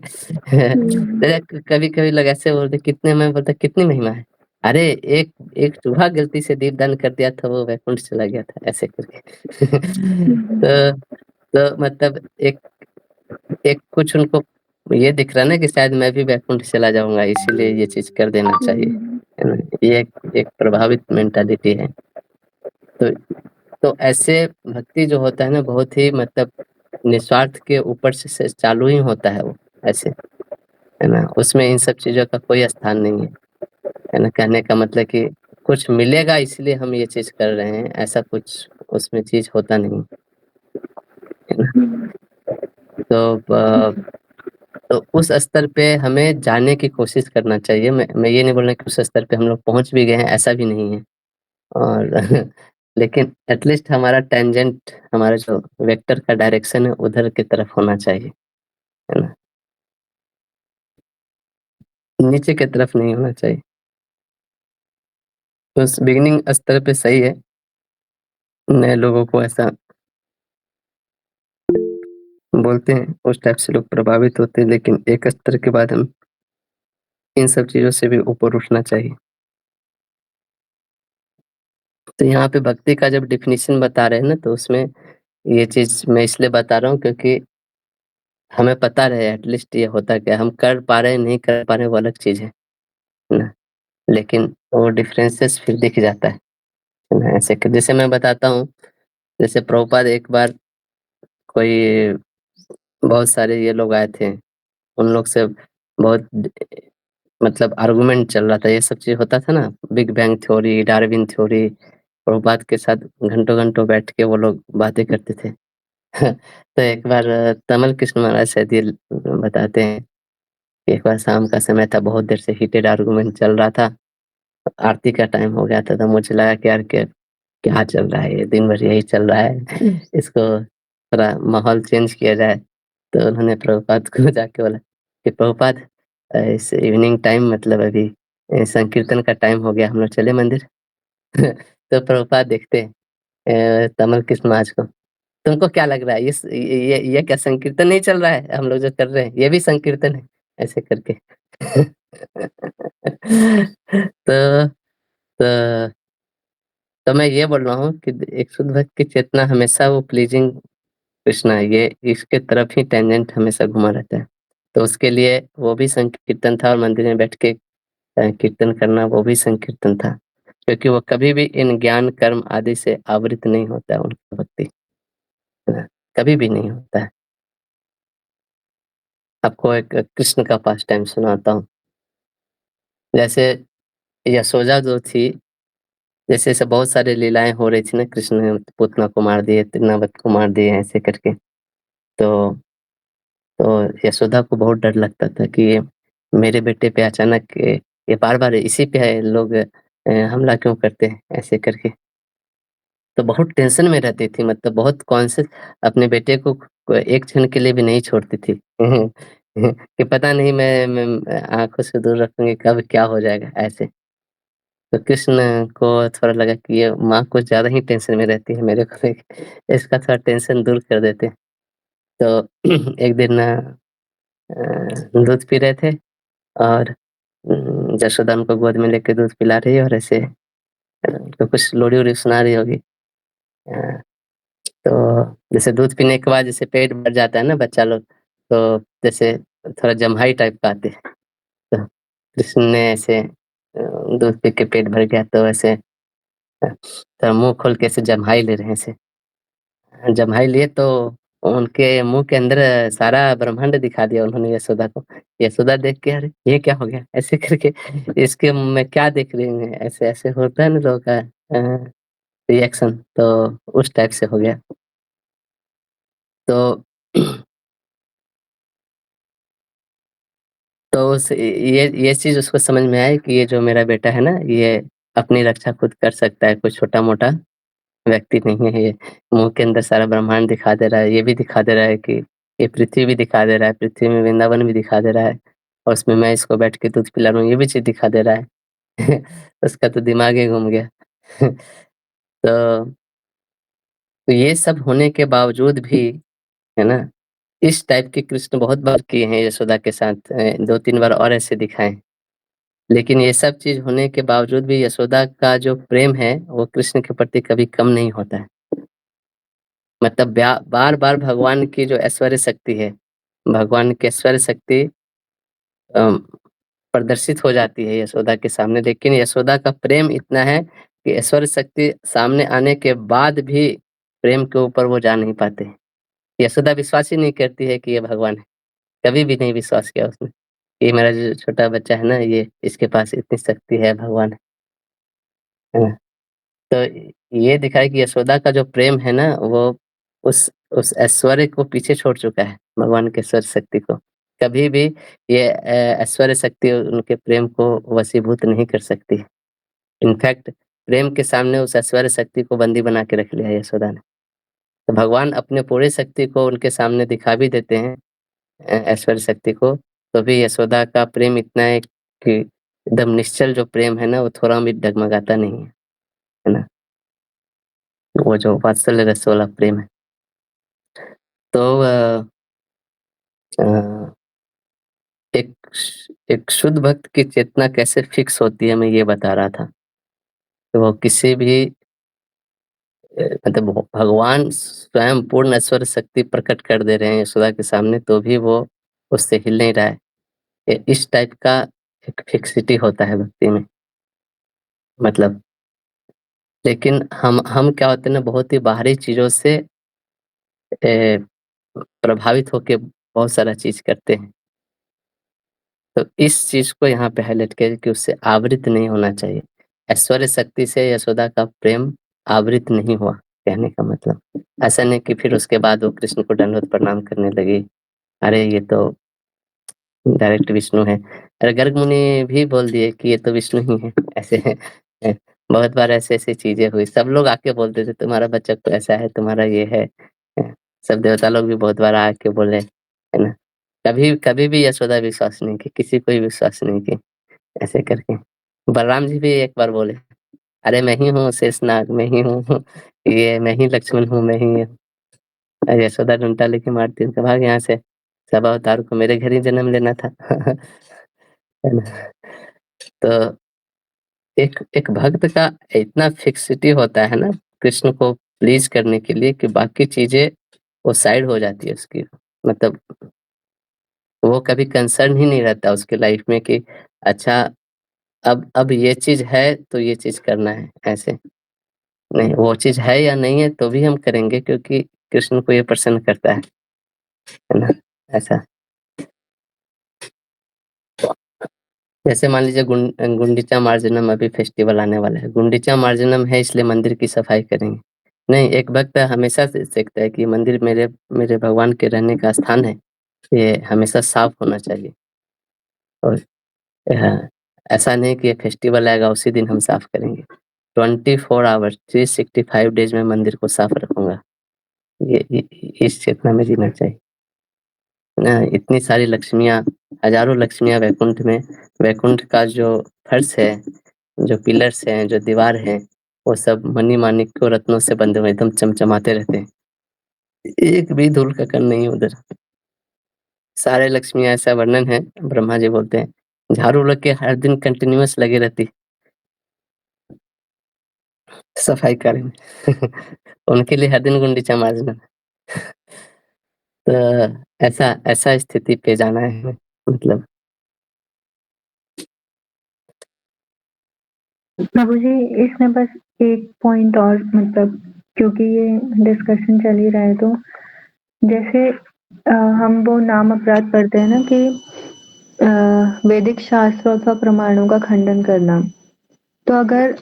S5: हुँ,
S1: कभी-कभी लोग ऐसे बोलते कितने मैं बोलता कितनी महिमा है? अरे! एक एक चूहा गलती से दीपदान कर दिया था, वो वैकुंठ चला गया था, ऐसे करके।
S5: हुँ,
S1: तो मतलब एक एक कुछ उनको ये दिख रहा है ना कि शायद मैं भी वैकुंठ चला जाऊँगा, इसीलिए ये चीज़ कर देना चाहिए,
S5: हुँ,
S1: है ना? ये एक प्रभावित मेंटालिटी है। तो ऐसे भक्ति जो होता है ना बहुत ही मतलब निस्वार्थ के ऊपर से चालू ही होता है वो, ऐसे, है ना? उसमें इन सब चीज़ों का कोई स्थान नहीं है ना? कहने का मतलब कि कुछ मिलेगा इसलिए हम ये चीज़ कर रहे हैं, ऐसा कुछ उसमें चीज़ होता नहीं, है ना?
S5: हुँ,
S1: तो तो उस स्तर पे हमें जाने की कोशिश करना चाहिए। मैं ये नहीं बोल रहा कि उस स्तर पे हम लोग पहुँच भी गए हैं, ऐसा भी नहीं है। और लेकिन एट लीस्ट हमारा टेंजेंट हमारा जो वेक्टर का डायरेक्शन है उधर की तरफ होना चाहिए, है ना? नीचे की तरफ नहीं होना चाहिए। बस बिगिनिंग स्तर पे सही है, नए लोगों को ऐसा बोलते हैं, उस टाइप से लोग प्रभावित होते हैं, लेकिन एक स्तर के बाद हम इन सब चीज़ों से भी ऊपर उठना चाहिए। तो यहाँ पे भक्ति का जब डेफिनिशन बता रहे हैं ना, तो उसमें ये चीज़ मैं इसलिए बता रहा हूँ क्योंकि हमें पता रहे एट लीस्ट ये होता क्या है, हम कर पा रहे हैं, नहीं कर पा रहे हैं वो अलग चीज़ है ना? लेकिन वो डिफरेंसेस फिर दिख जाता है ना? ऐसे कि जैसे मैं बताता हूँ, जैसे प्रभुपाद एक बार कोई बहुत सारे ये लोग आए थे, उन लोग से बहुत मतलब आर्गुमेंट चल रहा था, ये सब चीज़ होता था ना, big bang theory, Darwin theory, Prabhupada के साथ घंटों-घंटों बैठ के वो लोग बातें करते थे। तो एक बार तमल कृष्ण महाराज शायद ये बताते हैं, कि एक बार शाम का समय था, बहुत देर से हीटेड आर्गुमेंट चल रहा था, आरती का टाइम हो गया था, तो मुझे लगा कि यार क्या चल रहा है ये, दिन भर यही चल रहा है, इसको थोड़ा माहौल चेंज किया जाए। तो उन्होंने प्रभुपाद को जाके बोला कि प्रभुपाद इस इवनिंग टाइम मतलब अभी संकीर्तन का टाइम हो गया, हम लोग चले मंदिर। तो प्रभुपाद देखते हैं तमिल कृष्ण महाराज को, तुमको क्या लग रहा है ये क्या संकीर्तन नहीं चल रहा है, हम लोग जो कर रहे हैं ये भी संकीर्तन है, ऐसे करके। तो तो तो मैं ये बोल रहा हूँ कि एक शुद्ध भक्त की चेतना हमेशा वो प्लीजिंग कृष्णा है, ये इसके तरफ ही टेंजेंट हमेशा घुमा रहता है। तो उसके लिए वो भी संकीर्तन था, और मंदिर में बैठ के कीर्तन करना वो भी संकीर्तन था, क्योंकि वो कभी भी इन ज्ञान कर्म आदि से आवृत नहीं होता है उनका भक्ति, कभी भी नहीं होता है। आपको एक कृष्ण का पास टाइम सुनाता हूँ। जैसे यशोदा जो थी, जैसे ऐसे बहुत सारी लीलाएं हो रही थी ना, कृष्ण ने पूतना को मार दिए, तृणावत को मार दिए, ऐसे करके। तो यशोदा को बहुत डर लगता था कि ये मेरे बेटे पे अचानक ये बार-बार इसी पे लोग हमला क्यों करते हैं, ऐसे करके। तो बहुत टेंशन में रहती थी, मतलब बहुत कॉन्शियस, अपने बेटे को एक क्षण के लिए भी नहीं छोड़ती थी। कि पता नहीं मैं आँखों से दूर रखूँगी, कब क्या हो जाएगा, ऐसे। तो कृष्ण को थोड़ा लगा कि ये माँ कुछ ज़्यादा ही टेंशन में रहती है मेरे को लेके, इसका थोड़ा टेंशन दूर कर देते हैं। तो एक दिन दूध पी रहे थे, और जशोदा उनको गोद में लेके दूध पिला रही है, और ऐसे तो कुछ लोरी-वोरी सुना रही होगी। अ, तो जैसे दूध पीने के बाद जैसे पेट भर जाता है ना बच्चा लोग, तो जैसे थोड़ा जम्हाई टाइप का आती है। तो कृष्ण ने ऐसे दूध पी के पेट भर गया, तो ऐसे थोड़ा मुँह खोल के ऐसे जम्हाई ले रहे हैं ऐसे। जम्हाई लिए तो उनके मुँह के अंदर सारा ब्रह्मांड दिखा दिया उन्होंने यशोदा को। यशोदा देख के, अरे! ये क्या हो गया? ऐसे करके, इसके मुँह में क्या देख रही हैं? ऐसे-ऐसे होता है ना लोगों का रिएक्शन, तो उस टाइप से हो गया। तो तो उस ये चीज़ उसको समझ में आई कि ये जो मेरा बेटा है ना, ये अपनी रक्षा खुद कर सकता है, कोई छोटा-मोटा व्यक्ति नहीं है ये। मुँह के अंदर सारा ब्रह्मांड दिखा दे रहा है, ये भी दिखा दे रहा है कि ये पृथ्वी भी दिखा दे रहा है, पृथ्वी में वृंदावन भी दिखा दे रहा है, और उसमें मैं इसको बैठ के दूध पिला रहा हूँ, ये भी चीज़ दिखा दे रहा है। उसका तो दिमाग ही घूम गया। तो ये सब होने के बावजूद भी, है ना, इस टाइप के कृष्ण बहुत बार किए हैं यशोदा के साथ, 2-3 बार और ऐसे दिखाए हैं। लेकिन ये सब चीज़ होने के बावजूद भी यशोदा का जो प्रेम है, वो कृष्ण के प्रति कभी कम नहीं होता है। मतलब बार-बार भगवान की जो ऐश्वर्य शक्ति है, भगवान की ऐश्वर्य शक्ति अम, प्रदर्शित हो जाती है यशोदा के सामने, लेकिन यशोदा का प्रेम इतना है कि ऐश्वर्य शक्ति सामने आने के बाद भी प्रेम के ऊपर वो जा नहीं पाते। यशोदा विश्वास ही नहीं करती है कि ये भगवान है, कभी भी नहीं विश्वास किया उसने। ये मेरा जो छोटा बच्चा है ना, ये इसके पास इतनी शक्ति है, भगवान है ना? तो ये दिखाया कि यशोदा का जो प्रेम है ना, वो उस ऐश्वर्य को पीछे छोड़ चुका है, भगवान के ऐश्वर्य शक्ति को। कभी भी ये ऐश्वर्य शक्ति उनके प्रेम को वशीभूत नहीं कर सकती। इनफैक्ट प्रेम के सामने उस ऐश्वर्य शक्ति को बंदी बना के रख लिया है यशोदा ने। तो भगवान अपने पूरी शक्ति को उनके सामने दिखा भी देते हैं, ऐश्वर्य शक्ति को, तो भी यशोदा का प्रेम इतना है कि एकदम निश्चल जो प्रेम है ना, वो थोड़ा भी डगमगाता नहीं है, है ना? वो जो वात्सल्य रस वाला प्रेम है। तो अ, एक शुद्ध भक्त की चेतना कैसे फिक्स होती है, मैं ये बता रहा था। तो वो किसी भी मतलब भगवान स्वयं पूर्ण ऐश्वर्य शक्ति प्रकट कर दे रहे हैं यशोदा के सामने, तो भी वो उससे हिल नहीं रहा है। इस टाइप का एक फिक्सिटी होता है भक्ति में, मतलब। लेकिन हम क्या होते हैं ना, बहुत ही बाहरी चीज़ों से प्रभावित होके बहुत सारा चीज़ करते हैं। तो इस चीज़ को यहाँ पे हाइलाइट किया कि उससे आवृत नहीं होना चाहिए। ऐश्वर्य शक्ति से यशोदा का प्रेम आवृत नहीं हुआ, कहने का मतलब। ऐसा नहीं कि फिर उसके बाद वो कृष्ण को दंडवत प्रणाम करने लगी। अरे ये तो डायरेक्ट विष्णु है। अरे गर्ग मुनि भी बोल दिए कि ये तो विष्णु ही है, ऐसे है। बहुत बार ऐसी-ऐसी चीज़ें हुई। सब लोग आके बोलते थे तुम्हारा बच्चा तो ऐसा है, तुम्हारा ये है। सब देवता लोग भी बहुत बार आके बोले, है ना? कभी कभी भी यशोदा विश्वास नहीं की, किसी को भी विश्वास नहीं की, ऐसे करके। बलराम जी भी एक बार बोले, अरे मैं ही हूँ शेषनाग, मैं ही हूँ ये, मैं ही लक्ष्मण हूँ, मैं ही यशोदा डंडा लेके मारती है, भाग यहाँ से, सब अवतार को मेरे घर ही जन्म लेना था। है ना? तो एक एक भक्त का इतना फिक्सिटी होता है ना कृष्ण को प्लीज करने के लिए कि बाकी चीजें वो साइड हो जाती है उसकी, मतलब वो कभी कंसर्न ही नहीं रहता उसके लाइफ में कि अच्छा अब ये चीज है तो ये चीज करना है, ऐसे नहीं, वो चीज है या नहीं है तो भी हम करेंगे क्योंकि कृष्ण को ये प्रसन्न करता है ना, ऐसा। जैसे मान लीजिए गुंडीचा मार्जनम अभी फेस्टिवल आने वाला है, गुंडीचा मार्जनम है इसलिए मंदिर की सफाई करेंगे नहीं, एक भक्त हमेशा से सीखता है कि मंदिर मेरे मेरे भगवान के रहने का स्थान है, ये हमेशा साफ होना चाहिए। और ऐसा नहीं कि ये फेस्टिवल आएगा उसी दिन हम साफ करेंगे, 24 आवर्स 365 डेज में मंदिर को साफ रखूंगा, ये इस चेतना में जीना चाहिए ना। इतनी सारी लक्ष्मियाँ, हजारों लक्ष्मियाँ वैकुंठ में, वैकुंठ का जो फर्श है, जो पिलर्स हैं, जो दीवार है, वो सब मणि माणिक्यों रत्नों से बंधे हुए एकदम चमचमाते रहते हैं, एक भी धूल का कण नहीं उधर। सारे लक्ष्मियाँ, ऐसा वर्णन है, ब्रह्मा जी बोलते हैं झाड़ू लग के हर दिन कंटिन्यूअस लगी रहती सफाई कार्य में। उनके लिए हर दिन गुंडीचा मारना। तो ऐसा ऐसा स्थिति पे जाना है हमें, मतलब
S4: प्रभु जी, इसमें बस एक पॉइंट और, मतलब क्योंकि ये डिस्कशन चल ही रहा है, तो जैसे हम वो नाम अपराध पढ़ते हैं ना कि वैदिक शास्त्र अथवा प्रमाणों का खंडन करना, तो अगर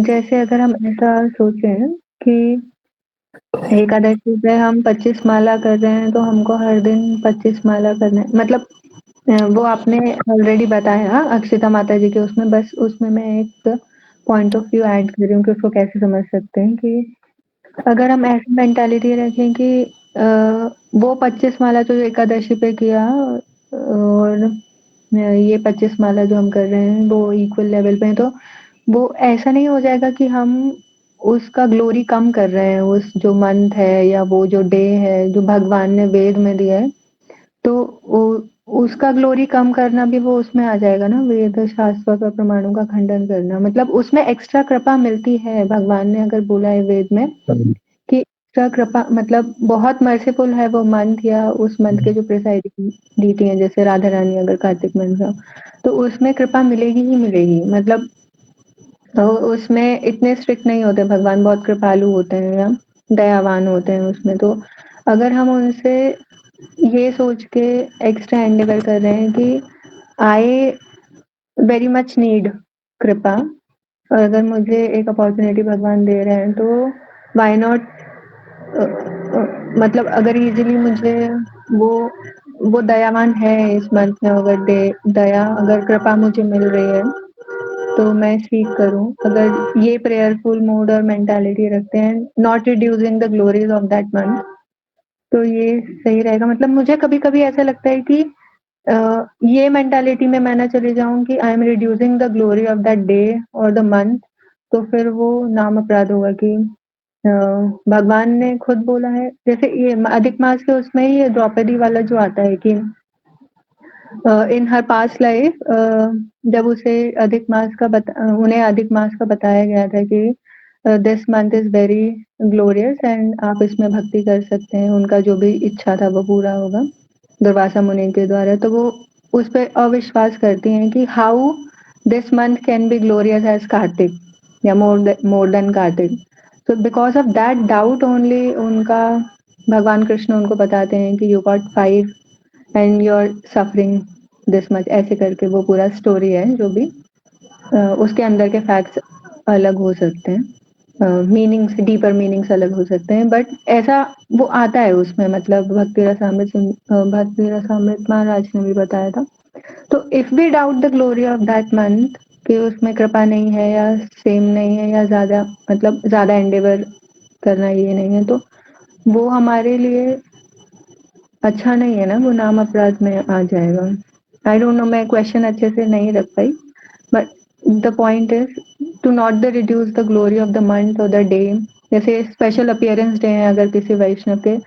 S4: जैसे अगर हम ऐसा सोचें कि एकादशी पे हम 25 माला कर रहे हैं तो हमको हर दिन 25 माला करना है, मतलब वो आपने ऑलरेडी बताया अक्षिता माता जी के उसमें, बस उसमें मैं एक पॉइंट ऑफ व्यू ऐड कर रही हूँ कि उसको कैसे समझ सकते हैं कि अगर हम ऐसी मेंटालिटी रखें कि वो 25 माला जो एकादशी पे किया और ये 25 माला जो हम कर रहे हैं वो इक्वल लेवल पे हैं, तो वो ऐसा नहीं हो जाएगा कि हम उसका ग्लोरी कम कर रहे हैं, उस जो मंथ है या वो जो डे है जो भगवान ने वेद में दिया है, तो उसका ग्लोरी कम करना भी वो उसमें आ जाएगा ना, वेद शास्त्र का प्रमाणों का खंडन करना, मतलब उसमें एक्स्ट्रा कृपा मिलती है, भगवान ने अगर बोला है वेद में कि एक्स्ट्रा कृपा, मतलब बहुत मर्सीफुल है वो मंथ या उस मंथ के जो प्रिसाइडिंग डीटी है, जैसे राधा रानी अगर कार्तिक मंथ का, तो उसमें कृपा मिलेगी ही मिलेगी, मतलब तो उसमें इतने स्ट्रिक्ट नहीं होते भगवान, बहुत कृपालु होते हैं या दयावान होते हैं उसमें, तो अगर हम उनसे ये सोच के एक्स्ट्रा एंडेवर कर रहे हैं कि आई वेरी मच नीड कृपा, और अगर मुझे एक अपॉर्चुनिटी भगवान दे रहे हैं तो व्हाई नॉट, मतलब अगर इजीली मुझे वो वो दयावान है इस मंथ में, अगर दया अगर कृपा मुझे मिल रही है तो मैं सीख करूं, अगर ये प्रेयरफुल मूड और मेंटालिटी रखते हैं, not reducing the glories of that month, तो ये सही रहेगा। मतलब मुझे कभी कभी ऐसा लगता है कि ये मेंटालिटी में मैं ना चली जाऊं कि I am reducing the glory of that day और द मंथ, तो फिर वो नाम अपराध होगा कि भगवान ने खुद बोला है, जैसे ये अधिक मास के उसमें ही ये द्रौपदी वाला जो आता है कि इन हर पास्ट लाइफ, जब उसे अधिक मास का उन्हें अधिक मास का बताया गया था कि this month is very glorious and आप इसमें भक्ति कर सकते हैं, उनका जो भी इच्छा था वो पूरा होगा दुर्वासा मुनि के द्वारा, तो वो उस पर अविश्वास करती हैं कि how this month can be glorious as Kartik or more than Kartik, तो because of that doubt only उनका भगवान कृष्ण उनको बताते हैं कि you got 5 and you are suffering this much, ऐसे करके वो पूरा स्टोरी है, जो भी उसके अंदर के फैक्ट्स अलग हो सकते हैं, मीनिंग्स डीपर मीनिंग्स अलग हो सकते हैं, बट ऐसा वो आता है उसमें, मतलब भक्ति रसामृत महाराज ने भी बताया था। तो if we doubt the glory of that month कि उसमें कृपा नहीं है या सेम नहीं है या ज्यादा, मतलब ज्यादा एंडेवर करना ये नहीं है, तो वो हमारे लिए अच्छा नहीं है ना, वो नाम अपराध में आ जाएगा। आई डोंट नो, मैं क्वेश्चन अच्छे से नहीं रख पाई, but the point is to not the reduce the glory of the month or the day. जैसे स्पेशल अपीयरेंस डे है अगर किसी वैष्णव के,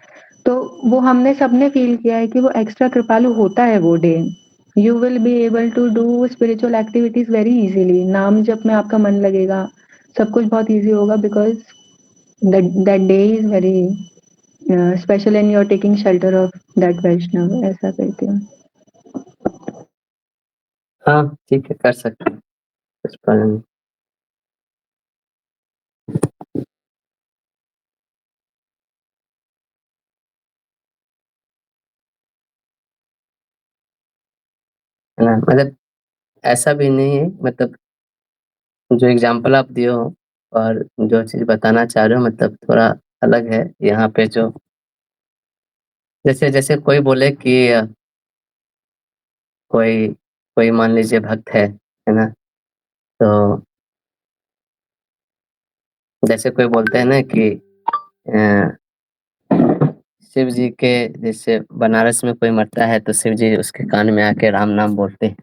S4: तो वो हमने सबने फील किया है कि वो एक्स्ट्रा कृपालु होता है वो day. You will be able to do spiritual activities very easily. नाम जप में आपका मन लगेगा, सब कुछ बहुत इजी होगा, because that day is very special and you're taking shelter of that Vaishnav. ऐसा कहती हूँ.
S1: हाँ ठीक है, कर सकते हैं, कुछ प्रॉब्लम नहीं. है ना, मतलब ऐसा भी नहीं है, मतलब जो एग्जाम्पल आप दिए हो और जो चीज बताना चाह रहे हो मतलब थोड़ा अलग है. यहाँ पे जो जैसे जैसे कोई बोले कि कोई कोई मान लीजिए भक्त है ना, तो जैसे कोई बोलते हैं ना कि शिव जी के, जैसे बनारस में कोई मरता है तो शिव जी उसके कान में आके राम नाम बोलते हैं.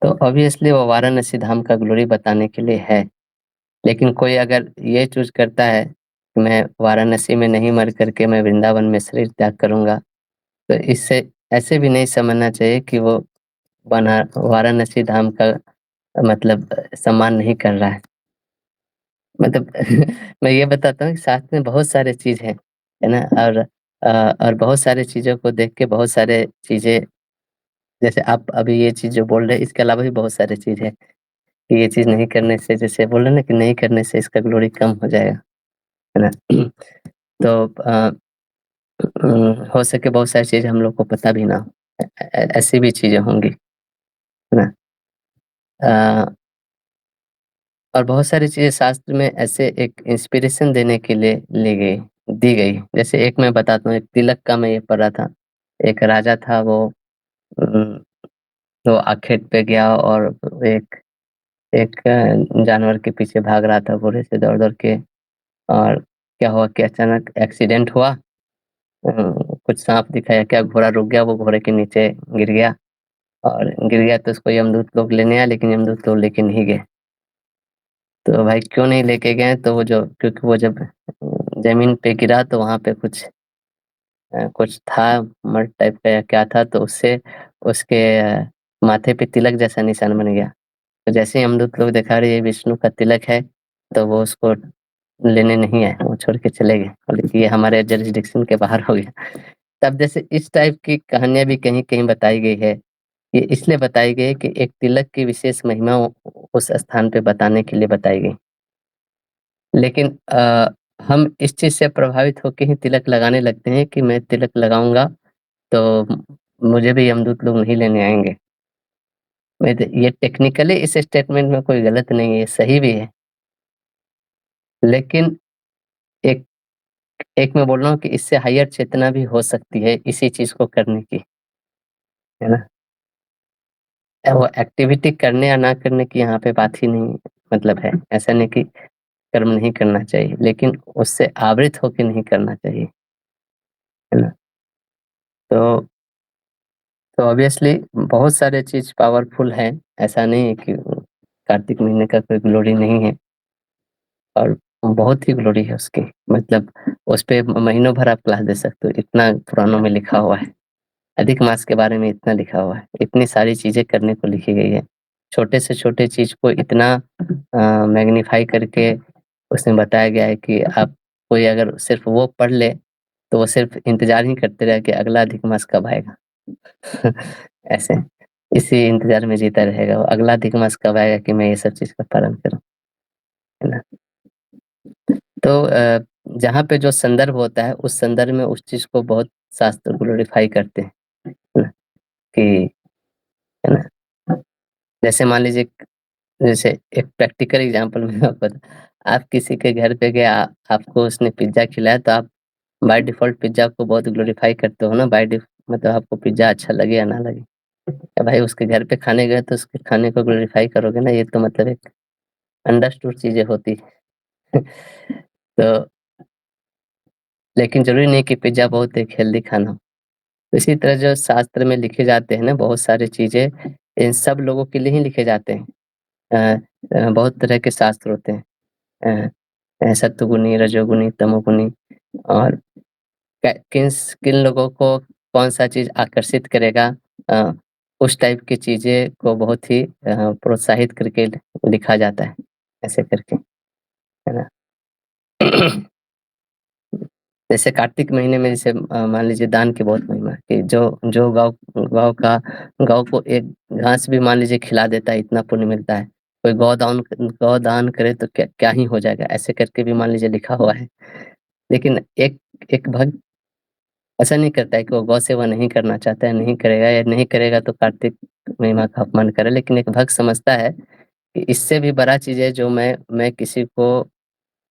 S1: तो ऑब्वियसली वो वाराणसी धाम का ग्लोरी बताने के लिए है. लेकिन कोई अगर ये चूज करता है कि मैं वाराणसी में नहीं मर करके मैं वृंदावन में शरीर त्याग करूंगा, तो इससे ऐसे भी नहीं समझना चाहिए कि वो बना वाराणसी धाम का मतलब सम्मान नहीं कर रहा है. मतलब मैं ये बताता हूँ कि साथ में बहुत सारे चीज है ना, और बहुत सारे चीजों को देख के बहुत सारे चीजें, जैसे आप अभी ये चीज जो बोल रहे हैं इसके अलावा भी बहुत सारे चीज है कि ये चीज नहीं करने से, जैसे बोल रहे हैं ना कि नहीं करने से इसका ग्लोरी कम हो जाएगा, है ना. तो हो सके बहुत सारी चीज हम लोग को पता भी ना हो, ऐसी भी चीजें होंगी, है ना. अ, और बहुत सारी चीजें शास्त्र में ऐसे एक इंस्पिरेशन देने के लिए दी गई. जैसे एक मैं बताता हूँ, एक तिलक का मैं ये पढ़ रहा था. एक राजा था, वो अम, तो आखेट पे गया और एक एक जानवर के पीछे भाग रहा था घोड़े से दौड़ दौड़ के. और क्या हुआ कि अचानक एक्सीडेंट हुआ. कुछ सांप दिखाया, क्या घोड़ा रुक गया, वो घोड़े के नीचे गिर गया. और गिर गया तो उसको यमदूत लोग लेने आए, लेकिन यमदूत लोग लेके नहीं गए. तो भाई क्यों नहीं लेके गए, तो वो जो, क्योंकि वो जब जमीन पे गिरा तो वहां पे कुछ था, मड टाइप का या क्या था, तो उससे उसके माथे पे तिलक जैसा निशान बन गया. तो जैसे ही यमदूत लोग देखा रहे ये विष्णु का तिलक है, तो वो उसको लेने नहीं आए, वो छोड़ के चले गए, बोले कि ये हमारे जुरिस्डिक्शन के बाहर हो गया. तब जैसे इस टाइप की कहानियां भी कहीं कहीं बताई गई है. ये इसलिए बताई गई है कि एक तिलक की विशेष महिमा उस स्थान पे बताने के लिए बताई गई. लेकिन हम इस चीज से प्रभावित होकर ही तिलक लगाने लगते हैं कि मैं तिलक लगाऊंगा तो मुझे भी यमदूत लोग नहीं लेने आएंगे. ये टेक्निकली इस स्टेटमेंट में कोई गलत नहीं है, ये सही भी है. लेकिन एक एक मैं बोल रहा हूँ कि इससे हायर चेतना भी हो सकती है इसी चीज को करने की, है ना. वो एक्टिविटी करने या ना करने की यहाँ पे बात ही नहीं मतलब है. ऐसा नहीं कि कर्म नहीं करना चाहिए, लेकिन उससे आवृत होकर नहीं करना चाहिए, है ना. तो ऑब्वियसली बहुत सारे चीज पावरफुल है. ऐसा नहीं है कि कार्तिक महीने का कोई ग्लोरी नहीं है, और बहुत ही ग्लोरी है उसकी. मतलब उस पे महीनों भर आप क्लास दे सकते हो, इतना पुराणों में लिखा हुआ है. अधिक मास के बारे में इतना लिखा हुआ है, इतनी सारी चीजें करने को लिखी गई है. छोटे से छोटे चीज को इतना मैग्नीफाई करके उसमें बताया गया है कि आप कोई अगर सिर्फ वो पढ़ ले तो वो सिर्फ इंतजार ही करते रहे कि अगला अधिक मास कब आएगा. ऐसे इसी इंतजार में जीता रहेगा वो, अगला अधिक मास कब आएगा कि मैं ये सब चीज का पालन करूं, है ना. तो जहाँ पे जो संदर्भ होता है उस संदर्भ में उस चीज को बहुत शास्त्र ग्लोरीफाई करते हैं, है ना, कि, है ना. जैसे मान लीजिए, जैसे एक प्रैक्टिकल एग्जांपल मैं आपको आप किसी के घर पे गए, आपको उसने पिज्जा खिलाया तो आप बाय डिफॉल्ट पिज्जा को बहुत ग्लोरीफाई करते हो ना. मतलब आपको पिज्जा अच्छा लगे या ना लगे, या भाई उसके घर पे खाने गए तो उसके खाने को ग्लोरीफाई करोगे ना. ये तो मतलब एक अंडरस्टूड चीजें होती है. तो लेकिन जरूरी नहीं कि पिज्जा बहुत एक हेल्दी खाना हो. तो इसी तरह जो शास्त्र में लिखे जाते हैं ना बहुत सारी चीजें, इन सब लोगों के लिए ही लिखे जाते हैं। बहुत तरह के शास्त्र होते हैं, सत्वगुणी, रजोगुणी, तमोगुणी, और किन लोगों को कौन-सा चीज़ आकर्षित करेगा, अ, उस टाइप की चीज़ें को बहुत ही प्रोत्साहित करके लिखा जाता है, ऐसे करके, है ना? जैसे कार्तिक महीने में जैसे मान लीजिए दान की बहुत महिमा है कि जो जो गौ को एक घास भी मान लीजिए खिला देता है, इतना पुण्य मिलता है। कोई गौदान करे तो क्या क्या ही हो जाएगा, ऐसे करके भी मान लीजिए लिखा हुआ है। लेकिन एक एक भक्त ऐसा नहीं करता है कि वो गौ सेवा नहीं करना चाहता है, नहीं करेगा, या नहीं करेगा तो कार्तिक महिमा का अपमान करे। लेकिन एक भक्त समझता है कि इससे भी बड़ा चीज़ है जो मैं किसी को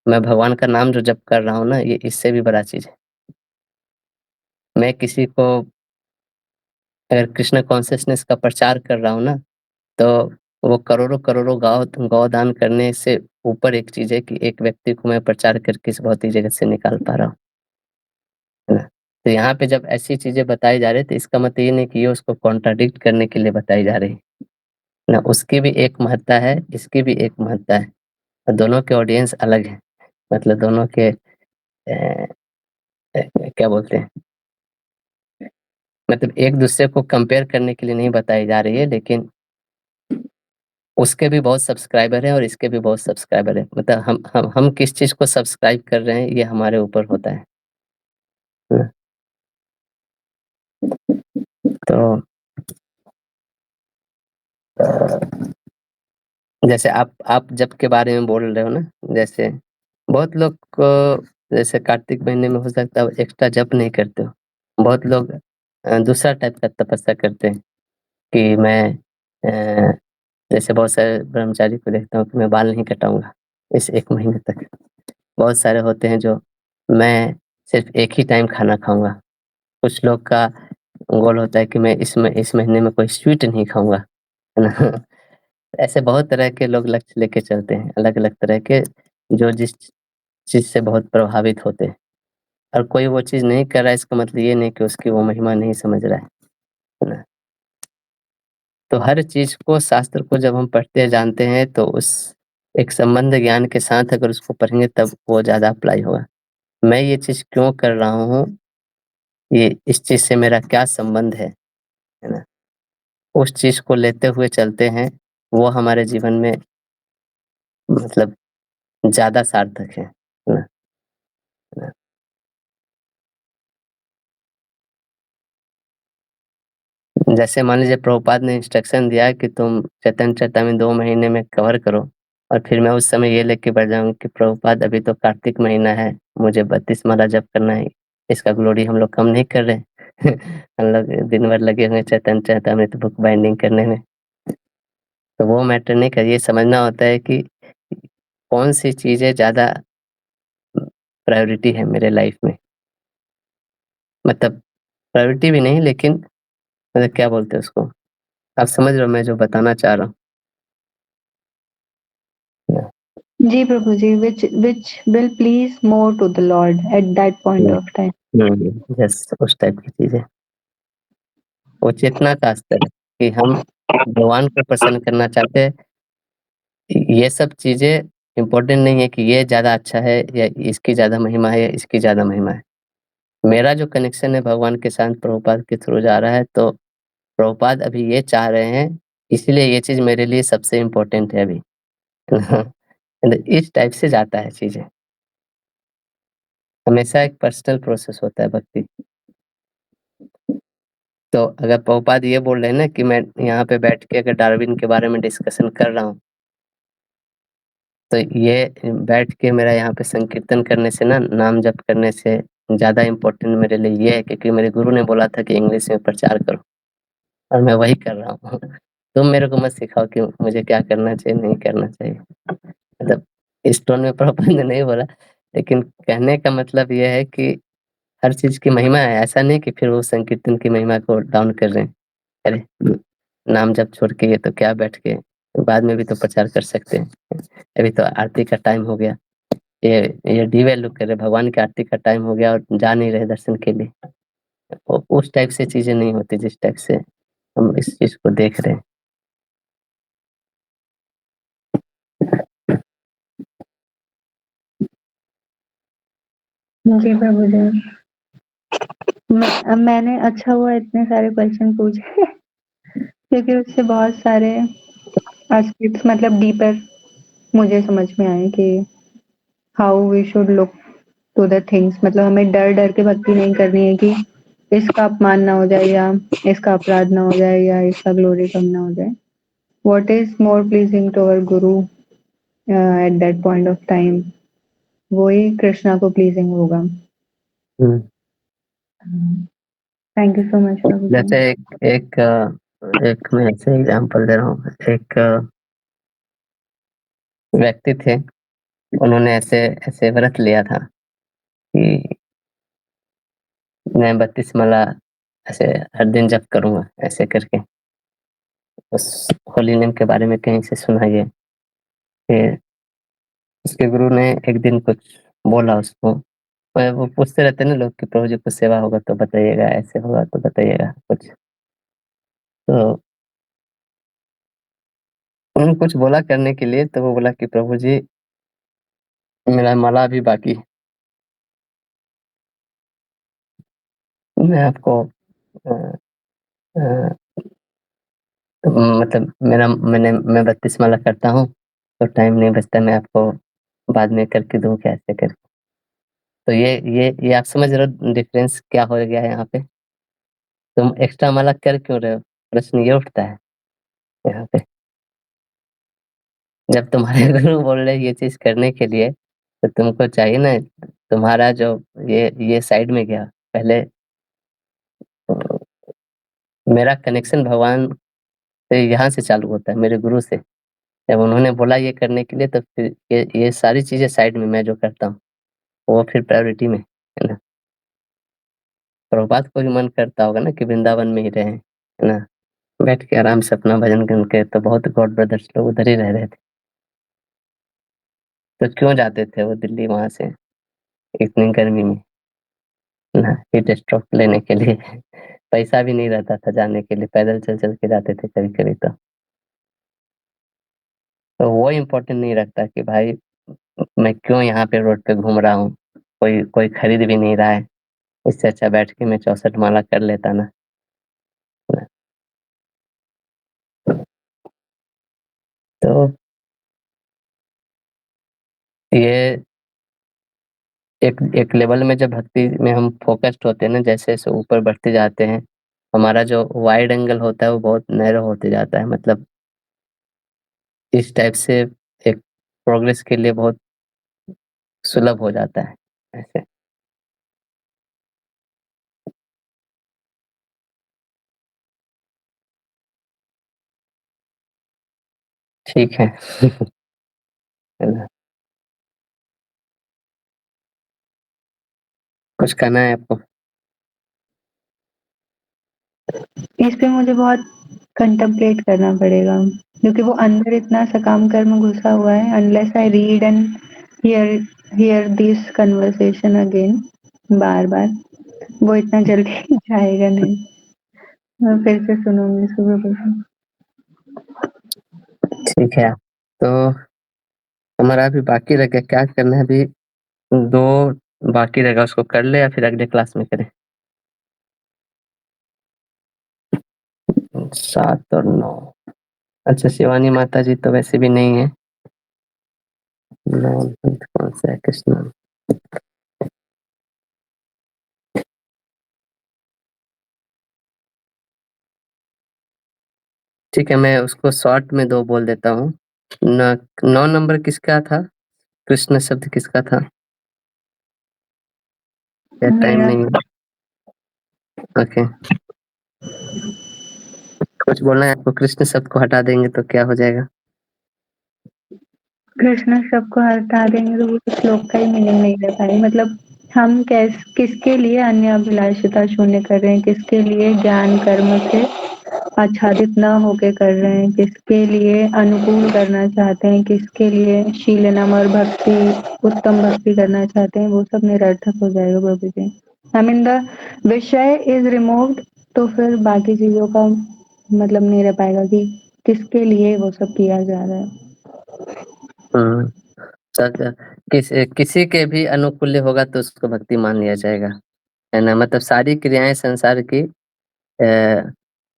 S1: मैं भगवान का नाम जो जप कर रहा हूँ ना, ये इससे भी बड़ा चीज़ है। मैं किसी को अगर कृष्ण कॉन्शियसनेस का प्रचार कर रहा हूँ ना, तो वो करोड़ों-करोड़ों गौदान करने से ऊपर एक चीज़ है कि एक व्यक्ति को मैं प्रचार करके इस भौतिक जगत से निकाल पा रहा हूँ। है ना? तो यहाँ पे जब ऐसी चीज़ें बताई जा रही है, तो इसका मतलब ये नहीं कि ये उसको कॉन्ट्राडिक्ट करने के लिए बताई जा रही है। ना, उसकी भी एक महत्ता है, इसकी भी एक महत्ता है, और दोनों के ऑडियंस अलग हैं। मतलब दोनों के क्या बोलते हैं, मतलब एक-दूसरे को कंपेयर करने के लिए नहीं बताई जा रही है, लेकिन उसके भी बहुत सब्सक्राइबर हैं और इसके भी बहुत सब्सक्राइबर हैं। मतलब हम किस चीज़ को सब्सक्राइब कर रहे हैं, ये हमारे ऊपर होता है। ना? तो जैसे आप जप के बारे में बोल रहे हो ना, जैसे बहुत लोग को जैसे कार्तिक महीने में हो सकता है एक्स्ट्रा जप नहीं करते हो। बहुत लोग दूसरा टाइप का तपस्या करते हैं कि मैं जैसे बहुत सारे ब्रह्मचारी को देखता हूँ कि मैं बाल नहीं कटाऊँगा इस 1 महीने तक। बहुत सारे होते हैं जो मैं सिर्फ़ एक ही टाइम खाना खाऊँगा। कुछ लोग का गोल होता है कि मैं इस महीने में कोई स्वीट नहीं खाऊँगा, है ना? ऐसे बहुत तरह के लोग लक्ष्य लेके चलते हैं, अलग-अलग तरह के, जो जिस चीज़ से बहुत प्रभावित होते हैं। और कोई वो चीज़ नहीं कर रहा है, इसका मतलब ये नहीं कि उसकी वो महिमा नहीं समझ रहा है ना? तो हर चीज़ को, शास्त्र को जब हम पढ़ते हैं, जानते हैं, तो उस एक संबंध ज्ञान के साथ अगर उसको पढ़ेंगे तब वो ज़्यादा अप्लाई होगा। मैं ये चीज़ क्यों कर रहा हूँ, ये इस चीज़ से मेरा क्या संबंध है ना? उस चीज़ को लेते हुए चलते हैं, वो हमारे जीवन में मतलब ज़्यादा सार्थक है ना? ना? जैसे मान लीजिए प्रभुपाद ने इंस्ट्रक्शन दिया कि तुम चैतन्य चरितामृत 2 महीने में कवर करो, और फिर मैं उस समय ये लेके बैठ जाऊँ कि प्रभुपाद अभी तो कार्तिक महीना है, मुझे 32 माला जप करना है, इसका ग्लोरी हम लोग कम नहीं कर रहे। हम लोग दिन भर लगे हुए हैं चैतन्य चरितामृत बुक बाइंडिंग करने में। तो वो मैटर नहीं कर, ये समझना होता है कि कौन-सी चीज़ें ज़्यादा प्रायोरिटी है मेरे लाइफ में। मतलब प्रायोरिटी भी नहीं, लेकिन मतलब क्या बोलते हैं उसको? आप समझ रहे हो मैं जो बताना चाह रहा हूँ?
S4: जी प्रभु जी, which will please more to the Lord at that point
S1: hmm,
S4: of time.
S1: Yes, उस टाइप की चीज़ें। वो चेतना का स्तर है कि हम भगवान को प्रसन्न करना चाहते हैं। ये सब चीज़ें इम्पोर्टेंट नहीं है कि ये ज़्यादा अच्छा है या इसकी ज़्यादा महिमा है या इसकी ज़्यादा महिमा है। मेरा जो कनेक्शन है भगवान के साथ प्रभुपाद के थ्रू जा रहा है, तो प्रभुपाद अभी ये चाह रहे हैं, इसलिए ये चीज़ मेरे लिए सबसे इम्पोर्टेंट है अभी। मतलब इस टाइप से जाता है चीज़ें। हमेशा एक पर्सनल प्रोसेस होता है भक्ति। तो अगर प्रभुपाद ये बोल रहे हैं ना कि मैं यहाँ पे बैठ के अगर डार्विन के बारे में डिस्कशन कर रहा हूँ, तो ये बैठ के मेरा यहाँ पे संकीर्तन करने से ना, नाम जप करने से ज़्यादा इम्पोर्टेंट मेरे लिए ये है, क्योंकि मेरे गुरु ने बोला था कि इंग्लिश में प्रचार करो, और मैं वही कर रहा हूँ। तुम मेरे को मत सिखाओ कि मुझे क्या करना चाहिए, नहीं करना चाहिए। मतलब इस टोन में प्रभुपाद ने नहीं बोला, लेकिन कहने का मतलब ये है कि हर चीज़ की महिमा है। ऐसा नहीं कि फिर वो संकीर्तन की महिमा को डाउन कर रहे हैं। अरे! नाम जप छोड़ के ये तो क्या बैठ के बाद में भी तो प्रचार कर सकते हैं। अभी तो आरती का टाइम हो गया। ये ये डिवैल्यू कर रहे, भगवान की आरती का टाइम हो गया और जा नहीं रहे दर्शन के लिए। उस टाइप से चीज़ें नहीं होती जिस टाइप से हम इस चीज़ को देख रहे हैं।
S4: जी प्रभु जी। मैंने अच्छा हुआ इतने सारे क्वेश्चन पूछे क्योंकि उससे बहुत सारे एस्पेक्ट्स मतलब डीपर मुझे समझ में आए कि how we should look to the things. मतलब हमें डर-डर के भक्ति नहीं करनी है कि इसका अपमान ना हो जाए या इसका अपराध ना हो जाए या इसका ग्लोरी कम ना हो जाए। What is more pleasing to our Guru at that point of time? वो ही कृष्णा को प्लीजिंग होगा। थैंक यू सो मच प्रभु
S1: जैसे
S4: जी।
S1: एक मैं ऐसे एग्जांपल दे रहा हूँ। एक व्यक्ति थे, उन्होंने ऐसे ऐसे व्रत लिया था कि मैं 32 माला ऐसे हर दिन जप करूंगा, ऐसे करके उस होली नेम के बारे में कहीं से सुना ये। फिर उसके गुरु ने एक दिन कुछ बोला उसको। वो पूछते रहते ना लोग कि प्रभु जी कुछ सेवा होगा तो बताइएगा, ऐसे होगा तो बताइएगा कुछ। तो उन्होंने कुछ बोला करने के लिए, तो वो बोला कि प्रभु जी मेरा माला भी बाकी है, मैं आपको मतलब मैं 32 माला करता हूँ तो टाइम नहीं बचता, मैं आपको बाद में करके दूं क्या, ऐसे करके। तो ये आप समझ रहे हो डिफरेंस क्या हो गया है यहाँ पे। तुम एक्स्ट्रा माला कर क्यों रहे हो, प्रश्न ये उठता है यहाँ पे। जब तुम्हारे गुरु बोल रहे ये चीज करने के लिए, तो तुमको चाहिए ना, तुम्हारा जो ये साइड में गया पहले। मेरा कनेक्शन भगवान से यहाँ से चालू होता है, मेरे गुरु से। जब उन्होंने बोला ये करने के लिए, तो फिर ये सारी चीजें साइड में मैं जो करता हूँ वो फिर प्रायोरिटी में है ना। प्रभुपाद को भी मन करता होगा ना कि वृंदावन में ही रहे, है ना, बैठ के आराम से अपना भजन करके। तो बहुत गॉड ब्रदर्स लोग उधर ही रह रहे थे, तो क्यों जाते थे वो दिल्ली वहां से इतनी गर्मी में, है ना, हीट स्ट्रोक लेने के लिए। पैसा भी नहीं रहता था जाने के लिए, पैदल चल चल के जाते थे कभी कभी। तो वो इम्पोर्टेंट नहीं रखता कि भाई मैं क्यों यहाँ पे रोड पे घूम रहा हूँ, कोई कोई खरीद भी नहीं रहा है, इससे अच्छा बैठ के मैं 64 माला कर लेता ना। तो ये एक एक लेवल में जब भक्ति में हम फोकस्ड होते हैं ना, जैसे जैसे ऊपर बढ़ते जाते हैं, हमारा जो वाइड एंगल होता है वो बहुत नैरो होते जाता है। मतलब इस टाइप से एक प्रोग्रेस के लिए बहुत सुलभ हो जाता है ऐसे। ठीक है। है ना? कुछ कहना है आपको?
S4: इस पे मुझे बहुत कंटेम्पलेट करना पड़ेगा क्योंकि वो अंदर इतना सकाम कर्म घुसा हुआ है। Unless I read and here this conversation again बार-बार, वो इतना जल्दी जाएगा नहीं। मैं फिर से सुनूंगी सुबह-सुबह।
S1: ठीक है, तो हमारा अभी बाकी रह गया, क्या करना है अभी? 2 बाकी रहेगा, उसको कर ले या फिर अगले क्लास में करें? 7 और 9। अच्छा, शिवानी माता जी तो वैसे भी नहीं है। 9 कौन सा है? कृष्ण। ठीक है, मैं उसको शॉर्ट में 2 बोल देता हूँ। 9 नंबर किसका था? कृष्ण शब्द किसका था? या टाइम
S4: मेरा
S1: नहीं है? ओके, कुछ बोलना है आपको? कृष्ण शब्द को हटा देंगे तो क्या हो जाएगा?
S4: कृष्ण शब्द को हटा देंगे तो वो श्लोक का ही मीनिंग नहीं रह पाएगा। मतलब हम किसके लिए अन्य अभिलाषिता शून्य कर रहे हैं, किसके लिए ज्ञान कर्म से आच्छादित न होके कर रहे हैं, किसके लिए अनुकूल करना चाहते हैं, किसके लिए शीलनम और भक्ति उत्तम भक्ति करना चाहते हैं, वो सब निरर्थक हो जाएगा प्रभु जी। आई मीन द विषय इज रिमूव्ड, तो फिर बाकी चीजों का मतलब नहीं रह पाएगा कि किसके लिए वो सब किया जा रहा है।
S1: सर, किसी के भी अनुकूल्य होगा तो उसको भक्ति मान लिया जाएगा, है ना? मतलब सारी क्रियाएँ संसार की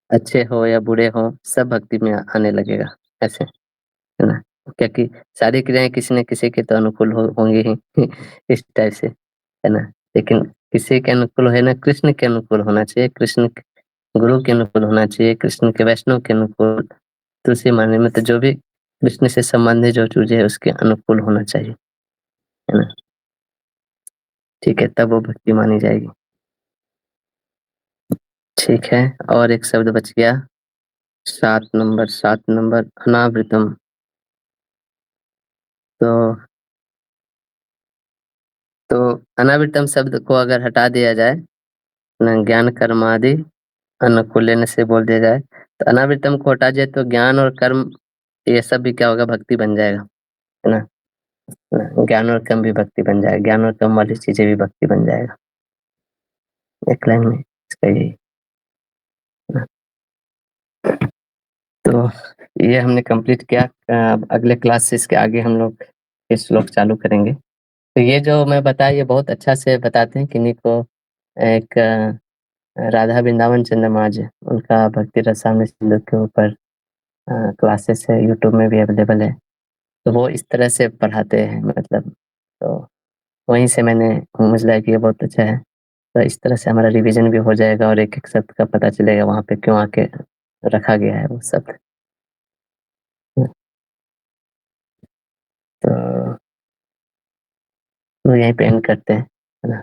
S1: अच्छे हो या बुरे हो, सब भक्ति में आने लगेगा, ऐसे, है ना? क्योंकि सारी क्रियाएँ किसी न किसी के तो अनुकूल होंगी ही इस टाइप से, है ना? लेकिन किसी के अनुकूल है ना, कृष्ण के अनुकूल होना चाहिए, कृष्ण के गुरु के अनुकूल होना चाहिए, कृष्ण के वैष्णव के अनुकूल, तुलसी माने में तो जो भी कृष्ण से संबंधित जो चीज़ें है उसके अनुकूल होना चाहिए, है ना? ठीक है, तब वो भक्ति मानी जाएगी। ठीक है, और एक शब्द बच गया, 7 नंबर अनावृतम। तो अनावृतम शब्द को अगर हटा दिया जाए, ना ज्ञान कर्म आदि अनुकूल्यन से बोल दिया जाए, तो अनावृतम को हटा जाए तो ज्ञान और कर्म ये सब भी क्या होगा, भक्ति बन जाएगा, है ना? ज्ञान और कर्म भी भक्ति बन जाएगा, ज्ञान और कर्म वाली चीजें भी भक्ति बन जाएगा। एक लाइन में इसका यही, तो ये हमने कंप्लीट किया। अगले क्लास से इसके आगे हम लोग ये श्लोक चालू करेंगे। तो ये जो मैं बताया ये बहुत अच्छा से बताते हैं किन्हीं को, एक राधा वृंदावन चंद्रमाज उनका भक्ति रसामृत सिंधु के ऊपर क्लासेस है, यूट्यूब में भी अवेलेबल है। तो वो इस तरह से पढ़ाते हैं, मतलब तो वहीं से मैंने मुझे लगा कि ये बहुत अच्छा है। तो इस तरह से हमारा रिवीजन भी हो जाएगा और एक-एक शब्द का पता चलेगा वहाँ पे क्यों आके रखा गया है वो शब्द। तो यहीं पे एंड करते हैं, है ना?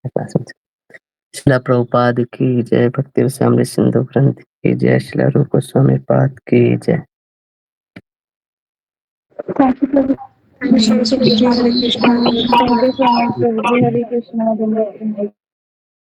S1: क्लास में श्रील प्रभुपाद की जय, भक्ति रसामृत सिंधु ग्रंथ की जय, श्रील रूप गोस्वामी पाद की जय।
S5: Thank you, Prabhu.
S2: Hare Krishna, Hare Krishna.
S5: Thank you so much, Prabhuji. Hare Krishna.